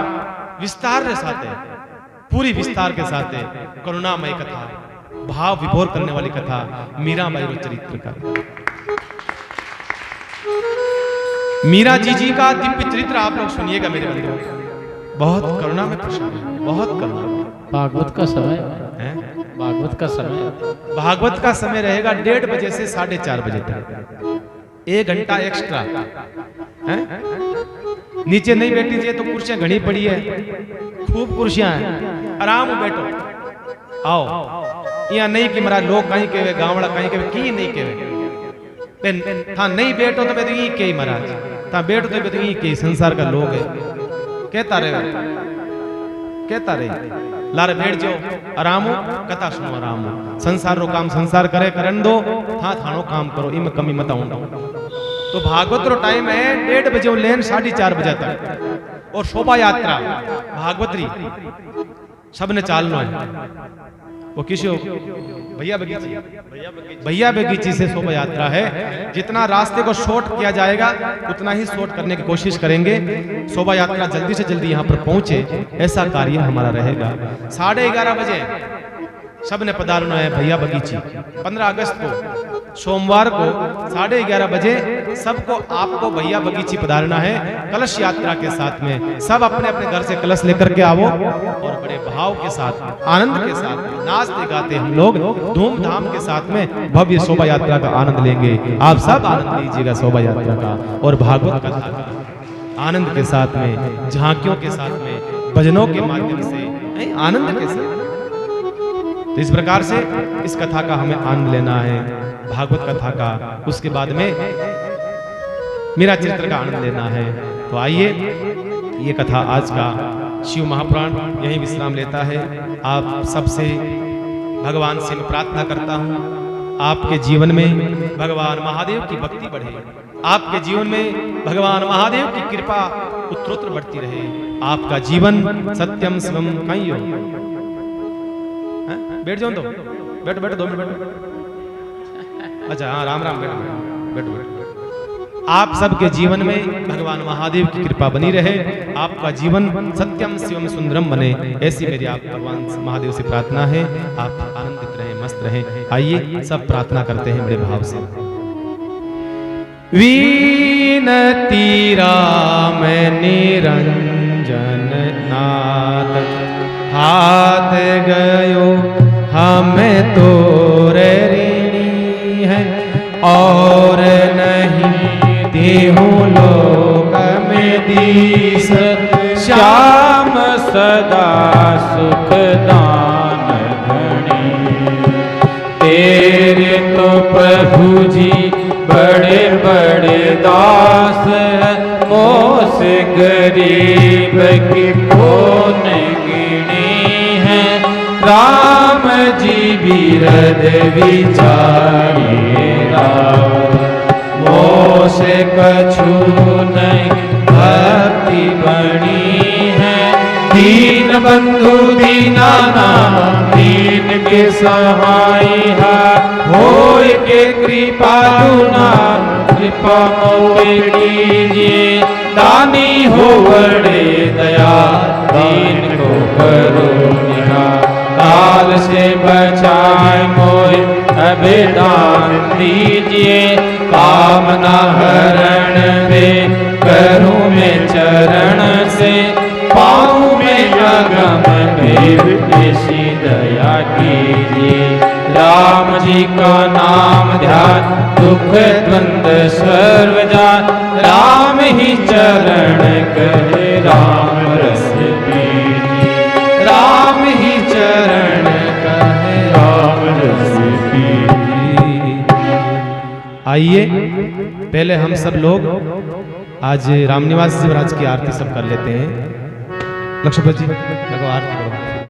विस्तार के साथ, पूरी विस्तार के साथ करुणामय कथा, भाव विभोर करने वाली कथा, मीराबाई के चरित्र का। मीरा जी का दिव्य चरित्र आप लोग सुनिएगा मेरे बंधुओं। बहुत करुणा में प्रसन्न है, बहुत करुणा। भागवत का समय है, भागवत का समय, भागवत का समय रहेगा 1:30 बजे से 4:30 बजे तक, 1 घंटा एक्स्ट्रा है। नीचे नहीं बैठी चाहिए तो कुर्सियां घनी पड़ी है, खूब कुर्सियां हैं, आराम में बैठो। आओ यहाँ नहीं कि महाराज लोग कहीं के गाँवड़ा कहीं के की नहीं के था, नहीं बैठो तो बेटी के महाराज था, बैठो तो बेटी के संसार का लोग है, कहता रहे लारे बैठ जाओ, आराम हो, कथा सुनो, आराम हो। संसार रो काम संसार करे, करन दो, हाँ थानो काम करो, इनमें कमी मत आऊंगा। तो भागवत रो टाइम है 1:30 बजे लेन 4:30 बजे तक, और शोभा यात्रा भागवतरी सबने चालना है। वो किसी भैया बगीची से शोभा यात्रा है। जितना रास्ते को शॉर्ट किया जाएगा उतना ही शॉर्ट करने की कोशिश करेंगे। शोभा यात्रा जल्दी से जल्दी यहाँ पर पहुंचे, ऐसा कार्य हमारा रहेगा। 11:30 बजे सबने पधारना है भैया बगीची। 15 अगस्त को सोमवार को 11:30 बजे सबको आपको भैया बगीची पधारना है। कलश यात्रा के साथ में सब अपने अपने घर से कलश लेकर के आओ और बड़े भाव के साथ आनंद के साथ नाचते गाते हम लोग धूमधाम के साथ में भव्य शोभा यात्रा का आनंद लेंगे। आप सब आनंद लीजिएगा शोभा यात्रा का और भागवत कथा का आनंद के साथ में, झांकियों के साथ में, भजनों के माध्यम से आनंद के साथ। तो इस प्रकार से इस कथा का हमें आनंद लेना है, भागवत कथा का। उसके बाद में मेरा चरित्र का आनंद लेना है। तो आइए, ये कथा आज का शिव महापुराण यही विश्राम लेता है। आप सबसे भगवान से मैं प्रार्थना करता हूँ आपके जीवन में भगवान महादेव की भक्ति बढ़े, आपके जीवन में भगवान महादेव की कृपा उत्तरोत्तर बढ़ती रहे, आपका जीवन सत्यम शिवम कहीं हो। बैठ जाओ, तो बैठो बैठो, 2 मिनट बैठो। अच्छा हाँ, राम राम, बैठो बैठो बैठो। आप सबके जीवन में भगवान महादेव की कृपा बनी रहे, आपका जीवन सत्यम शिवम सुंदरम बने, ऐसी मेरी आप भगवान महादेव से प्रार्थना है। आप आनंदित रहें, मस्त रहें। आइए सब प्रार्थना करते हैं बड़े भाव से। वीनती राम निरंजन नाथ, हाथ गयो हमें तो ऋणी है, और नहीं देहूं लोक में दीस, श्याम सदा सुख दान गणी। तेरे तो प्रभु जी बड़े बड़े दास, मोस गरीब की कौन गिनी है। राम जी बिरद विचारे राम, मोस कछु नहीं भक्ति बनी है। दीन बंधु दीनानाथ, दीन के सहाय है, होय के कृपालु नाथ, कृपा मोके कीजिए। दानी हो बड़े दया, दीन को करो निहार। काल से बचाए मोय अभिदान दीजिए। कामना हरण दे करूं मैं चरण से, पाऊं मैं अगम भेद ऐसी दया कीजिए। राम जी का नाम ध्यान दुख द्वंद सर्व जान, राम ही चरण कहे राम रस पीजिए। राम ही चरण कहे राम रस पीजिए। आइए पहले हम सब लोग आज रामनिवास जी महाराज की आरती सब कर लेते हैं। लक्ष्मण जी लगो आरती करो।